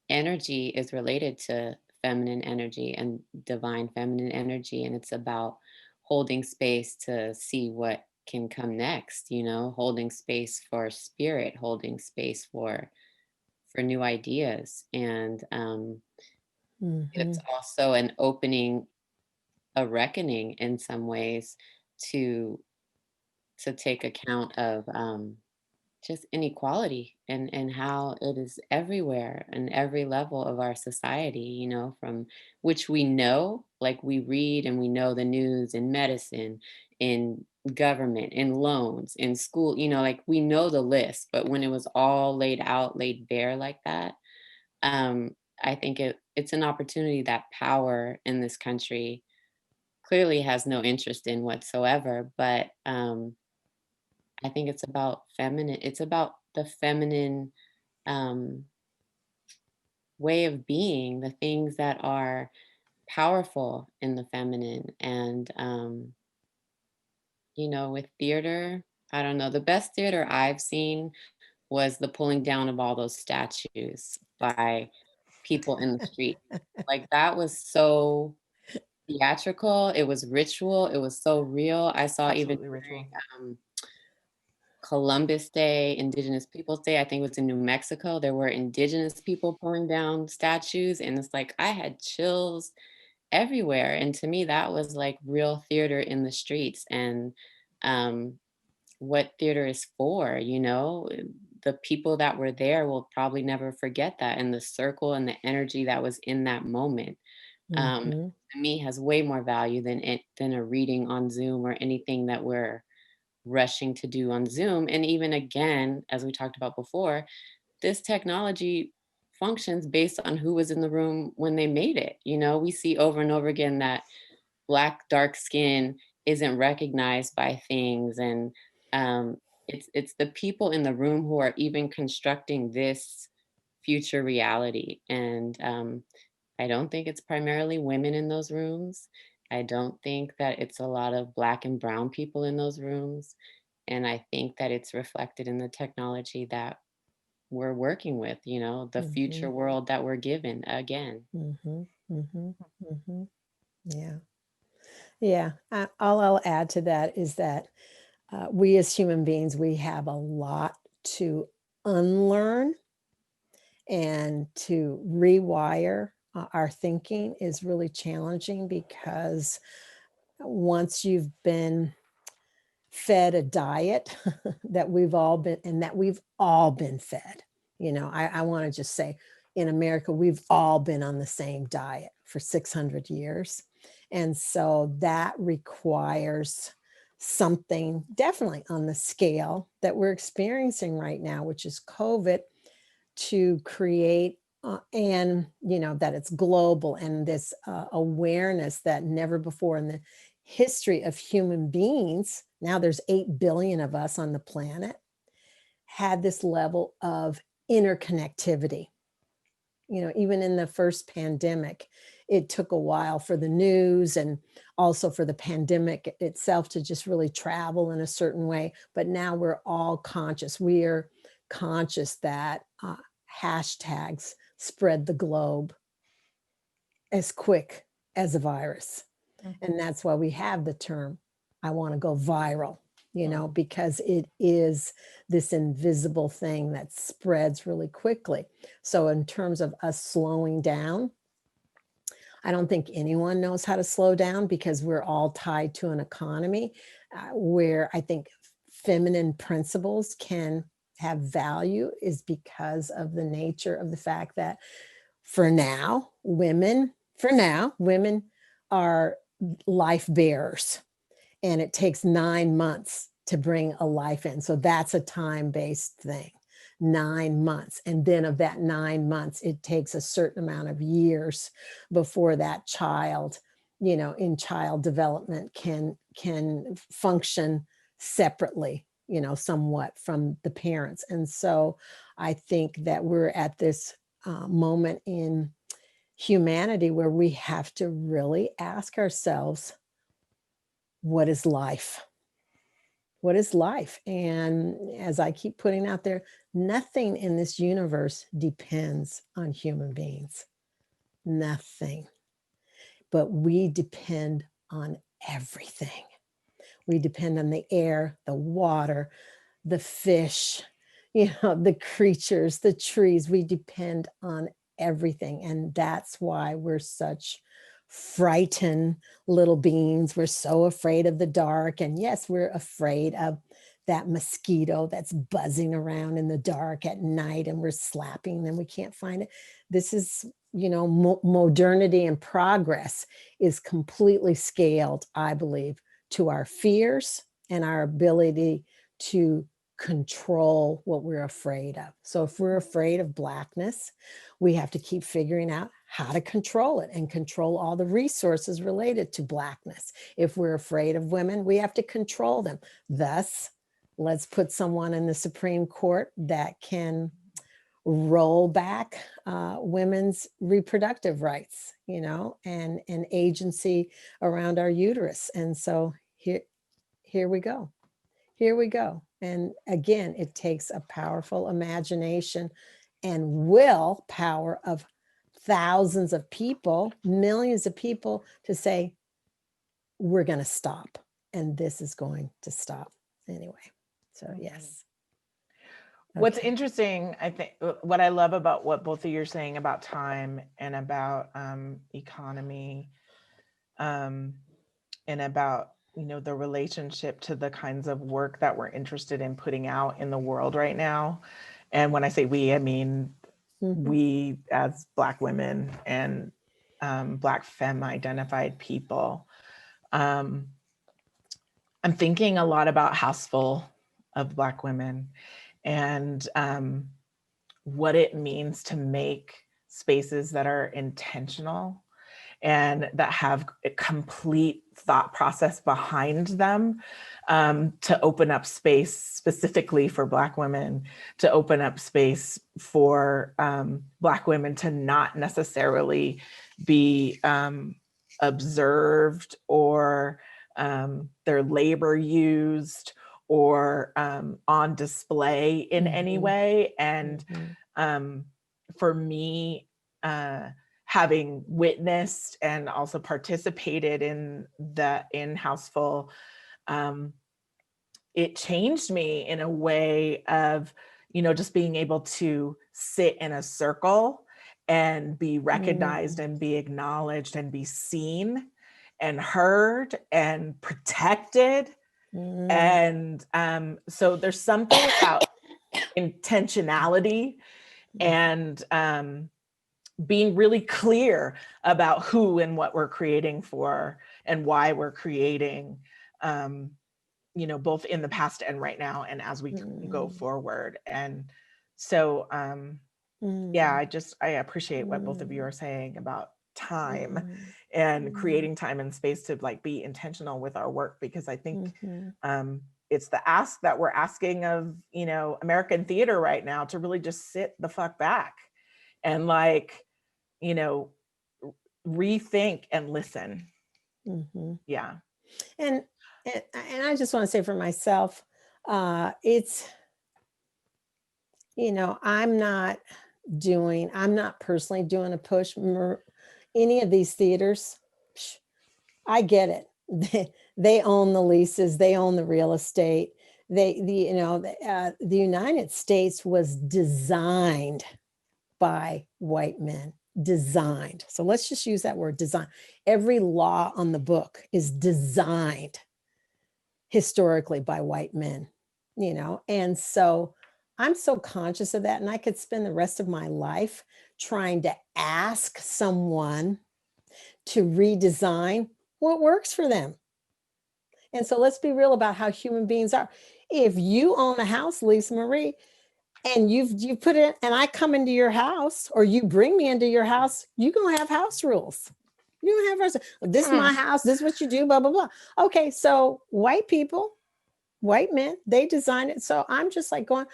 energy is related to feminine energy and divine feminine energy, and it's about holding space to see what can come next, holding space for spirit, holding space for new ideas. And it's also an opening, a reckoning in some ways, to take account of just inequality and how it is everywhere and every level of our society, from which we know, like we read and we know the news in medicine, in government, in loans, in school, like we know the list. But when it was all laid bare like that, I think it's an opportunity that power in this country clearly has no interest in whatsoever. But I think it's about feminine. It's about the feminine way of being, the things that are powerful in the feminine. And, with theater, I don't know, the best theater I've seen was the pulling down of all those statues by people in the street. Like, that was so theatrical. It was ritual. It was so real. I saw even
Absolutely ritual.
during Columbus Day, Indigenous Peoples Day, I think it was in New Mexico, there were indigenous people pulling down statues. And it's like, I had chills everywhere. And to me, that was like real theater in the streets. And what theater is for, the people that were there will probably never forget that. And the circle and the energy that was in that moment,
Mhm.
to me, has way more value than a reading on Zoom or anything that we're rushing to do on Zoom. And even again, as we talked about before, this technology functions based on who was in the room when they made it. We see over and over again that Black dark skin isn't recognized by things. And it's the people in the room who are even constructing this future reality. And I don't think it's primarily women in those rooms. I don't think that it's a lot of Black and brown people in those rooms. And I think that it's reflected in the technology that we're working with, the future
Mhm.
world that we're given again.
Mhm. Mhm. Mhm. Yeah. Yeah. All I'll add to that is that we as human beings, we have a lot to unlearn, and to rewire our thinking is really challenging, because once you've been fed a diet that we've all been fed, I want to just say, in America, we've all been on the same diet for 600 years. And so that requires something definitely on the scale that we're experiencing right now, which is COVID, to create and that it's global, and this awareness that never before in the history of human beings, now there's 8 billion of us on the planet, had this level of interconnectivity. Even in the first pandemic, it took a while for the news and also for the pandemic itself to just really travel in a certain way. But now we're all conscious. We are conscious that hashtags spread the globe as quick as a virus. And that's why we have the term, I want to go viral, because it is this invisible thing that spreads really quickly. So in terms of us slowing down, I don't think anyone knows how to slow down, because we're all tied to an economy where I think feminine principles can have value, is because of the nature of the fact that for now, women are life bearers, and it takes 9 months to bring a life in. So that's a time-based thing, 9 months. And then of that 9 months, it takes a certain amount of years before that child, in child development can function separately, somewhat from the parents. And so I think that we're at this moment in humanity where we have to really ask ourselves, what is life? What is life? And as I keep putting out there, nothing in this universe depends on human beings. Nothing. But we depend on everything. We depend on the air, the water, the fish, the creatures, the trees. We depend on everything. And that's why we're such frightened little beings. We're so afraid of the dark. And yes, we're afraid of that mosquito that's buzzing around in the dark at night, and we're slapping them. We can't find it. This is, modernity and progress is completely scaled, I believe, to our fears and our ability to control what we're afraid of. So if we're afraid of Blackness, we have to keep figuring out how to control it and control all the resources related to Blackness. If we're afraid of women, we have to control them. Thus, Let's put someone in the Supreme Court that can roll back women's reproductive rights, you know, and agency around our uterus. And so here we go. Here we go. And again, it takes a powerful imagination and willpower of thousands of people, millions of people to say, we're going to stop. And this is going to stop anyway. So, yes.
What's interesting, I think, what I love about what both of you are saying about time and about economy, and about, you know, the relationship to the kinds of work that we're interested in putting out in the world right now. And when I say we, I mean we as Black women and Black femme identified people. I'm thinking a lot about House Full of Black women and what it means to make spaces that are intentional and that have a complete thought process behind them, to open up space specifically for Black women, to open up space for Black women to not necessarily be observed or their labor used or on display in any way. And for me, having witnessed and also participated in House Full, it changed me in a way of, you know, just being able to sit in a circle and be recognized and be acknowledged and be seen and heard and protected. And so there's something about intentionality and being really clear about who and what we're creating for and why we're creating, you know, both in the past and right now and as we go forward. And so, yeah, I appreciate what both of you are saying about time and creating time and space to like be intentional with our work, because I think it's the ask that we're asking of, you know, American theater right now to really just sit the fuck back and like, you know, rethink and listen. Yeah.
And I just want to say for myself, it's, you know, I'm not personally doing a push. Any of these theaters, I get it. They own the leases, they own the real estate. The United States was designed by white men. Designed. So let's just use that word, design. Every law on the book is designed historically by white men, you know? And so I'm so conscious of that. And I could spend the rest of my life trying to ask someone to redesign what works for them. And so let's be real about how human beings are. If you own a house, Lisa Marie, and you've put it, and I come into your house, or you bring me into your house, you're gonna have house rules. You don't have this is my house, this is what you do, blah, blah, blah. Okay, so white people, white men, they design it. So I'm just like going,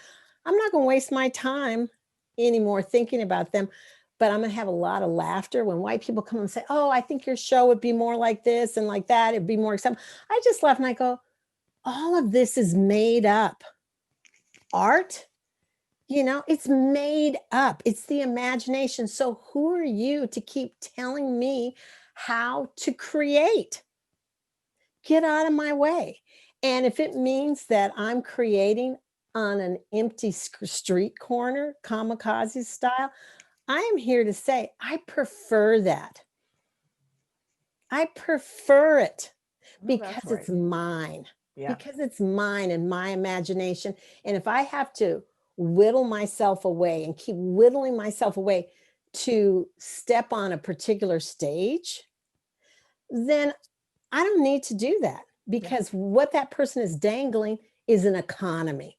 I'm not gonna waste my time anymore thinking about them, but I'm gonna have a lot of laughter when white people come and say, oh, I think your show would be more like this and like that, it'd be more acceptable. I just laugh and I go, all of this is made up. Art, you know, it's made up. It's the imagination. So who are you to keep telling me how to create? Get out of my way. And if it means that I'm creating on an empty street corner, kamikaze style, I am here to say, I prefer that. I prefer it because it's mine. Yeah. Because it's mine and my imagination. And if I have to whittle myself away and keep whittling myself away to step on a particular stage, then I don't need to do that, because what that person is dangling is an economy.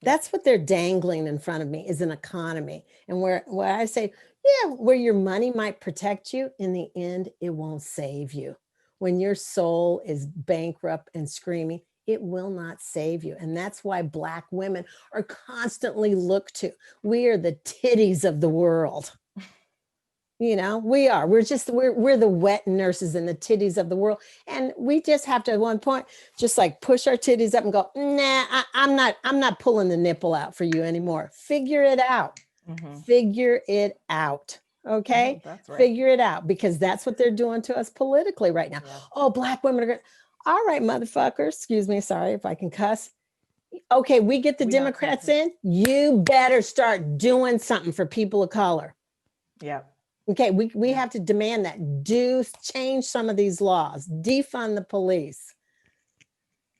That's what they're dangling in front of me, is an economy. And where I say, yeah, where your money might protect you, in the end, it won't save you. When your soul is bankrupt and screaming, it will not save you. And that's why Black women are constantly looked to. We are the titties of the world. You know, we are. We're the wet nurses and the titties of the world. And we just have to at one point just like push our titties up and go, nah, I'm not pulling the nipple out for you anymore. Figure it out. Figure it out. Okay.
That's right.
Figure it out, because that's what they're doing to us politically right now.
Yeah.
Oh, Black women are good. All right, motherfuckers. Excuse me. Sorry if I can cuss. Okay, we get the Democrats in. You better start doing something for people of color.
Yeah.
Okay, we have to demand that. Change some of these laws. Defund the police.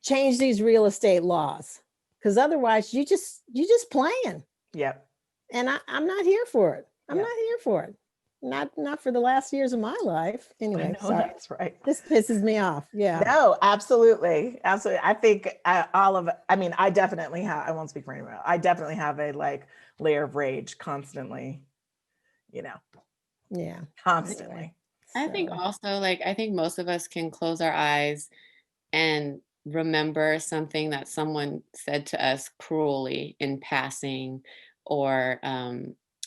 Change these real estate laws, because otherwise you just playing.
Yep.
And I'm not here for it. I'm not here for it. Not for the last years of my life. Anyway,
I know, that's right.
This pisses me off. Yeah.
No, absolutely. Absolutely. I think I definitely have, I won't speak for anyone else. I definitely have a like layer of rage constantly, you know.
Yeah.
Constantly.
I think also, like, I think most of us can close our eyes and remember something that someone said to us cruelly in passing, or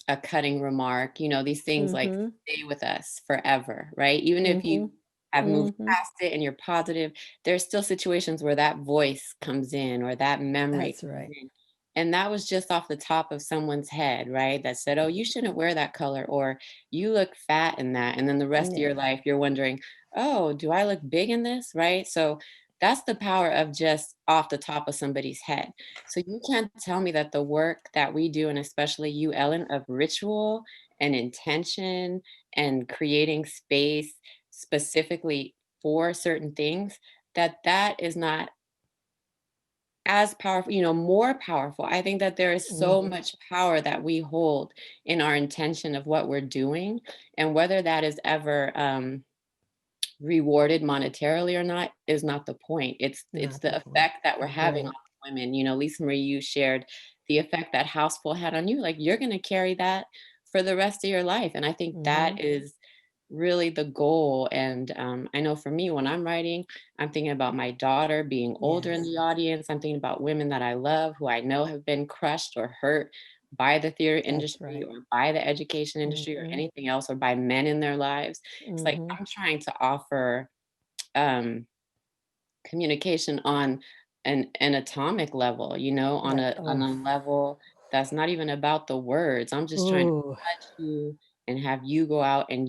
a cutting remark. You know, these things like stay with us forever, right? Even if you have moved past it and you're positive, there's still situations where that voice comes in, or that memory
That's right.
in. And that was just off the top of someone's head, right? That said, oh, you shouldn't wear that color, or you look fat in that. And then the rest of your life, you're wondering, oh, do I look big in this, right? So that's the power of just off the top of somebody's head. So you can't tell me that the work that we do, and especially you, Ellen, of ritual and intention and creating space specifically for certain things, that is not as powerful, you know, more powerful. I think that there is so much power that we hold in our intention of what we're doing, and whether that is ever rewarded monetarily or not is not the point. It's the effect that we're having on women. You know, Lisa Marie, you shared the effect that Houseful had on you. Like, you're going to carry that for the rest of your life. And I think that is really the goal. And I know for me, when I'm writing, I'm thinking about my daughter being older in the audience. I'm thinking about women that I love, who I know have been crushed or hurt by the theater industry, or by the education industry, or anything else, or by men in their lives. It's like I'm trying to offer communication on an atomic level, you know, on a level that's not even about the words. I'm just trying to touch you and have you go out, and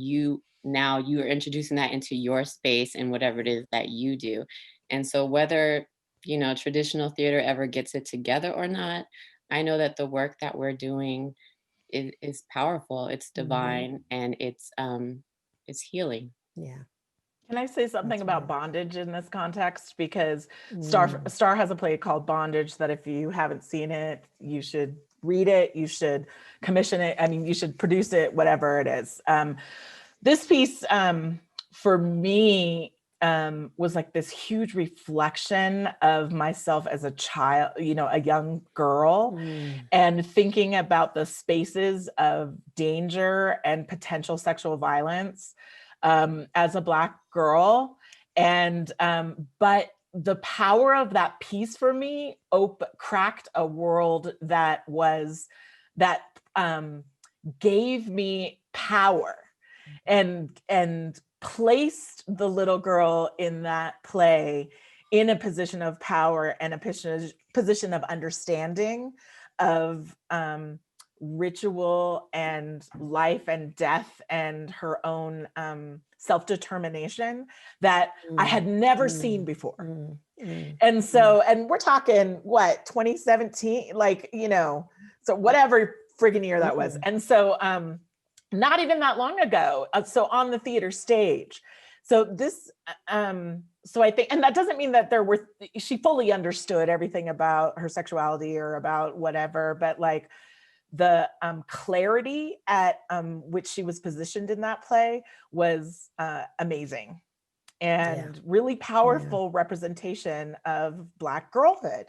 now you are introducing that into your space and whatever it is that you do. And so whether, you know, traditional theater ever gets it together or not, I know that the work that we're doing is powerful, it's divine, and it's healing.
Yeah.
Can I say something about bondage in this context? Because Star has a play called Bondage that if you haven't seen it, you should read it, you should commission it. I mean, you should produce it, whatever it is. This piece for me was like this huge reflection of myself as a child, you know, a young girl, and thinking about the spaces of danger and potential sexual violence as a Black girl. And but the power of that piece for me cracked a world that gave me power and placed the little girl in that play in a position of power and a position of understanding of ritual and life and death and her own self-determination that I had never seen before. And so, and we're talking what, 2017, like, you know, so whatever friggin' year that was. And so not even that long ago, so on the theater stage. So this, so I think, and that doesn't mean that she fully understood everything about her sexuality or about whatever, but like the clarity at which she was positioned in that play was amazing and really powerful representation of Black girlhood.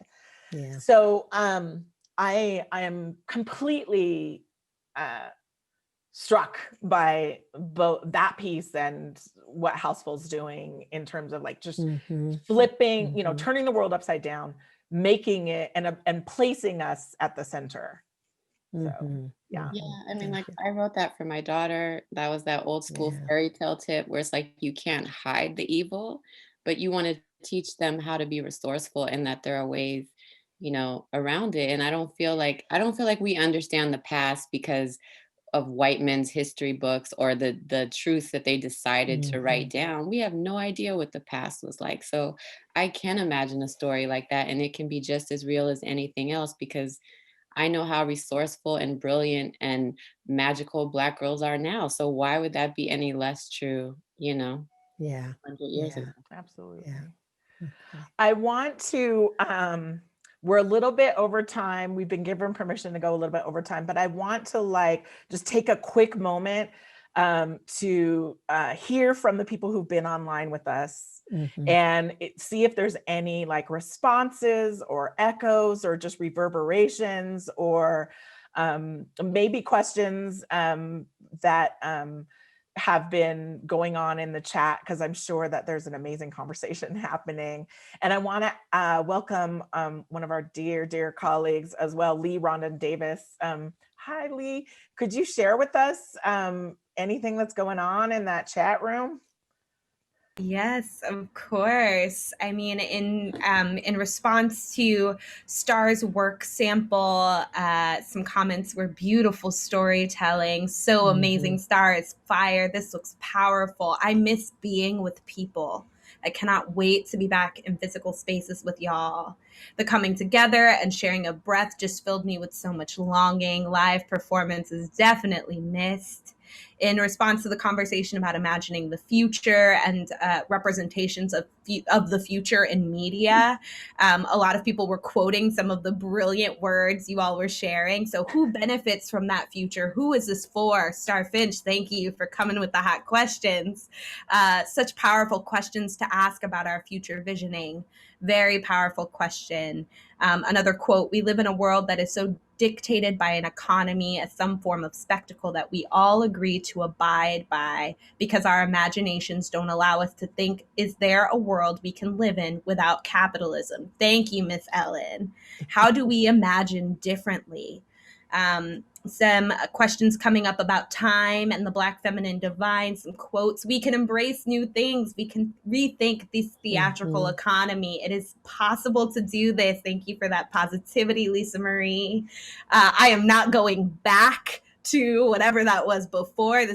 So I am completely struck by both that piece and what Houseful's doing in terms of like just flipping, you know, turning the world upside down, making it and placing us at the center. So yeah.
I mean, like I wrote that for my daughter. That was that old school fairy tale tip where it's like you can't hide the evil, but you want to teach them how to be resourceful and that there are ways, you know, around it. And I don't feel like we understand the past because of white men's history books or the truths that they decided to write down. We have no idea what the past was like. So I can imagine a story like that, and it can be just as real as anything else because I know how resourceful and brilliant and magical Black girls are now. So why would that be any less true, you know?
100
years ago.
Absolutely. I want to, we're a little bit over time. We've been given permission to go a little bit over time, but I want to like just take a quick moment to hear from the people who've been online with us and see if there's any like responses or echoes or just reverberations or maybe questions that have been going on in the chat, because I'm sure that there's an amazing conversation happening. And I want to welcome one of our dear colleagues as well, Lee Rondon Davis. Hi, Lee. Could you share with us anything that's going on in that chat room?
Yes, of course. I mean, in response to Star's work sample, some comments were beautiful storytelling, so amazing. Star is fire. This looks powerful. I miss being with people. I cannot wait to be back in physical spaces with y'all. The coming together and sharing a breath just filled me with so much longing. Live performance is definitely missed. In response to the conversation about imagining the future and representations of the future in media, a lot of people were quoting some of the brilliant words you all were sharing. So who benefits from that future? Who is this for? Star Finch, thank you for coming with the hot questions. Such powerful questions to ask about our future visioning. Very powerful question. Another quote, we live in a world that is so dictated by an economy as some form of spectacle that we all agree to abide by because our imaginations don't allow us to think, is there a world we can live in without capitalism? Thank you, Miss Ellen. How do we imagine differently? Some questions coming up about time and the Black feminine divine, some quotes. We can embrace new things. We can rethink this theatrical economy. It is possible to do this. Thank you for that positivity, Lisa Marie. I am not going back to whatever that was before.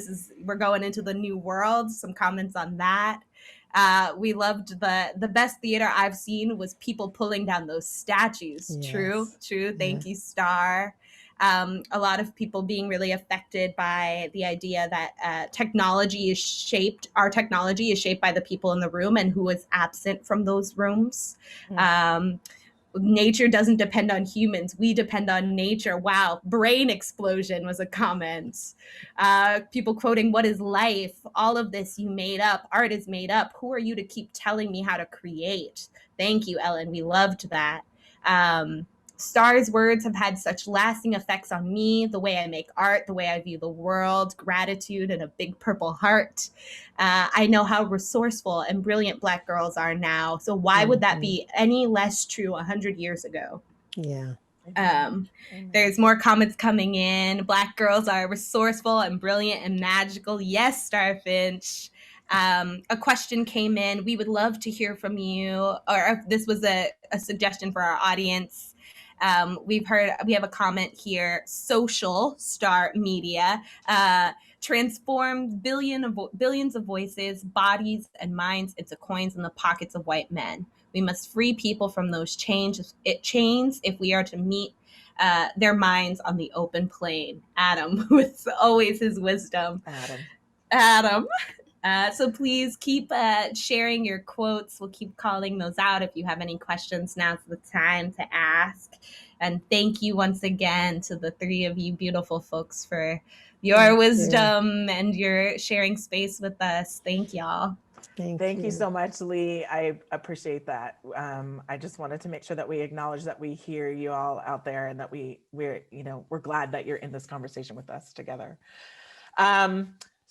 We're going into the new world. Some comments on that. We loved the best theater I've seen was people pulling down those statues. Yes. True. Thank you, Star. A lot of people being really affected by the idea that our technology is shaped by the people in the room and who is absent from those rooms. Nature doesn't depend on humans. We depend on nature. Wow. Brain explosion was a comment. People quoting, what is life? All of this you made up. Art is made up. Who are you to keep telling me how to create? Thank you, Ellen. We loved that. Star's words have had such lasting effects on me, the way I make art, the way I view the world, gratitude, and a big purple heart. I know how resourceful and brilliant Black girls are now. So why would that be any less true 100 years ago?
Yeah.
There's more comments coming in. Black girls are resourceful and brilliant and magical. Yes, Star Finch. A question came in. We would love to hear from you, or if this was a suggestion for our audience. We have a comment here. Social Star Media transformed billions of voices, bodies, and minds into coins in the pockets of white men. We must free people from those chains if we are to meet their minds on the open plain. Adam, with always his wisdom. Adam. So please keep sharing your quotes. We'll keep calling those out. If you have any questions, now's the time to ask. And thank you once again to the three of you beautiful folks for your wisdom and your sharing space with us. Thank y'all.
Thank you so much, Lee. I appreciate that. I just wanted to make sure that we acknowledge that we hear you all out there and that we're glad that you're in this conversation with us together.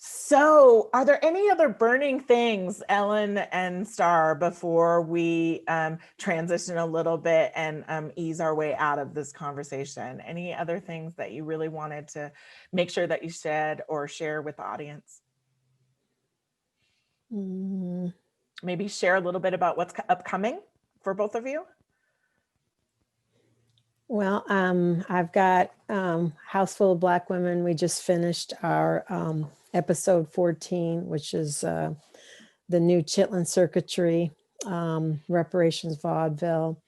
So are there any other burning things, Ellen and Star, before we transition a little bit and ease our way out of this conversation? Any other things that you really wanted to make sure that you said or share with the audience? Maybe share a little bit about what's upcoming for both of you.
Well, I've got House Full of Black Women. We just finished our episode 14, which is the new Chitlin circuitry, reparations vaudeville.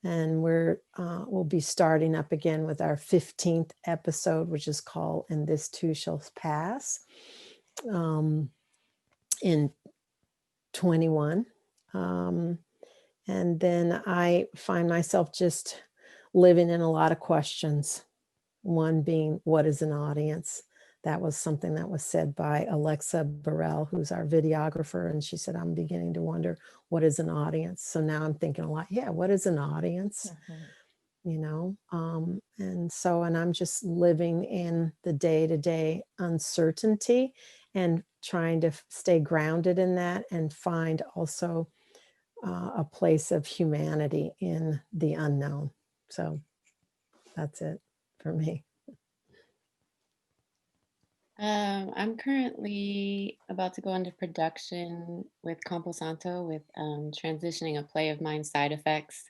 And we'll be starting up again with our 15th episode, which is called And This Too Shall Pass, in 21. And then I find myself just living in a lot of questions. One being, what is an audience? That was something that was said by Alexa Burrell, who's our videographer. And she said, I'm beginning to wonder, what is an audience? So now I'm thinking a lot, yeah, what is an audience? You know? And I'm just living in the day-to-day uncertainty and trying to stay grounded in that and find also a place of humanity in the unknown. So that's it for me.
I'm currently about to go into production with Campo Santo with transitioning a play of mine, Side Effects,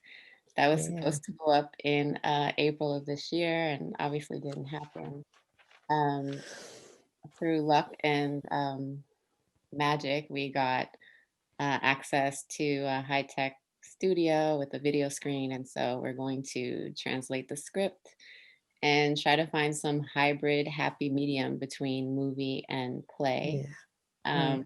that was supposed to go up in April of this year and obviously didn't happen. Through luck and magic, we got access to a high-tech studio with a video screen, and so we're going to translate the script and try to find some hybrid happy medium between movie and play. So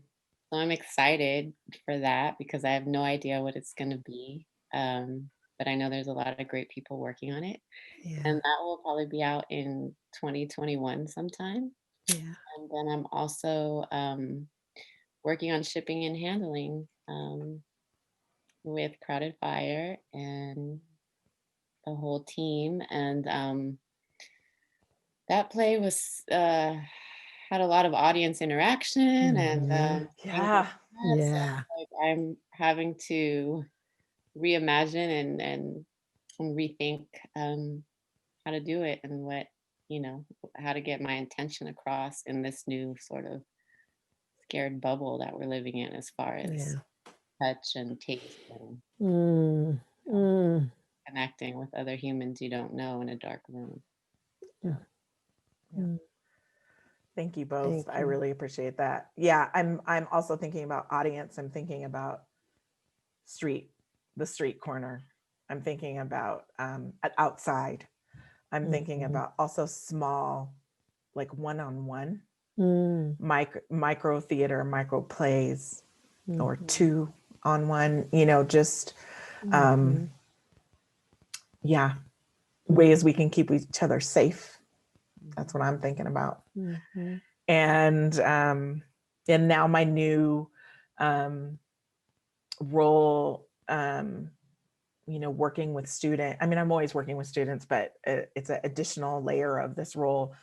I'm excited for that because I have no idea what it's going to be, but I know there's a lot of great people working on it, and that will probably be out in 2021 sometime. And then I'm also working on shipping and handling with Crowded Fire and the whole team. And that play was had a lot of audience interaction and I'm having to reimagine and rethink how to do it and what, you know, how to get my intention across in this new sort of scared bubble that we're living in as far as touch and taste and connecting with other humans you don't know in a dark room.
Thank you both. I really appreciate that. Yeah, I'm also thinking about audience. I'm thinking about the street corner. I'm thinking about outside. I'm thinking about also small, like one-on-one, micro theater, micro plays, or 2-on-1, you know, just ways we can keep each other safe. That's what I'm thinking about. And now my new role, you know, working with students. I mean, I'm always working with students, but it's an additional layer of this role,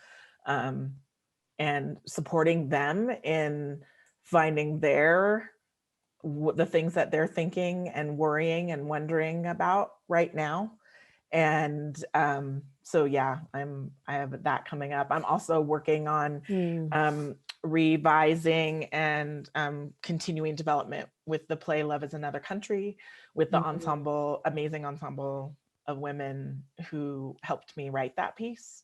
and supporting them in finding the things that they're thinking and worrying and wondering about right now. And so yeah, I have that coming up. I'm also working on revising and continuing development with the play Love is Another Country, with the ensemble, amazing ensemble of women who helped me write that piece.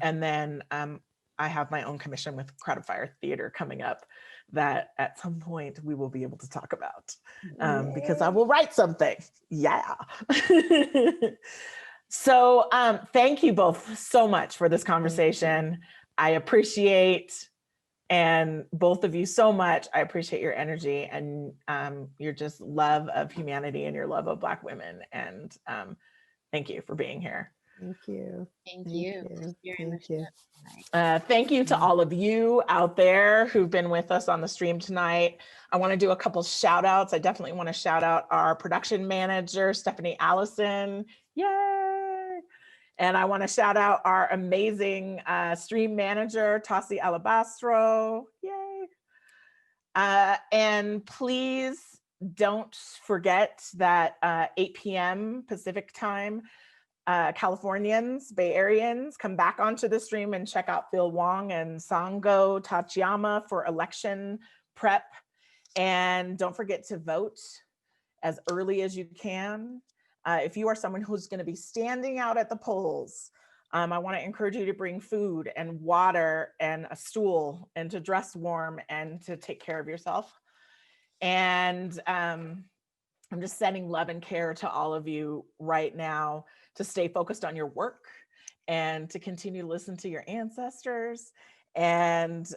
And then I have my own commission with Crowded Fire Theater coming up that at some point we will be able to talk about, because I will write something. So thank you both so much for this conversation. I appreciate, and both of you so much. I appreciate your energy and your just love of humanity and your love of Black women. And thank you for being here.
Thank you.
Thank you.
Thank you.
Thank you to all of you out there who've been with us on the stream tonight. I want to do a couple shout outs. I definitely want to shout out our production manager, Stephanie Allison. Yay! And I want to shout out our amazing stream manager, Tassi Alabastro. Yay. And please don't forget that 8 p.m. Pacific time, Californians, Bay Areans, come back onto the stream and check out Phil Wong and Sango Tachiyama for election prep. And don't forget to vote as early as you can. If you are someone who's going to be standing out at the polls, I want to encourage you to bring food and water and a stool and to dress warm and to take care of yourself. And I'm just sending love and care to all of you right now to stay focused on your work and to continue to listen to your ancestors and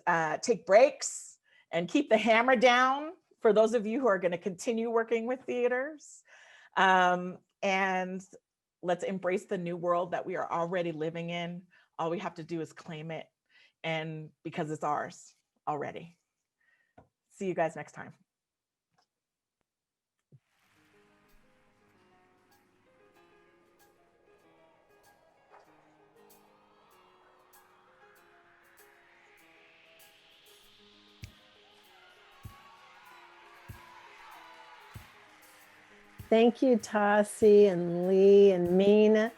take breaks and keep the hammer down for those of you who are going to continue working with theaters. And let's embrace the new world that we are already living in. All we have to do is claim it, and because it's ours already. See you guys next time.
Thank you, Tassi and Lee and Mina.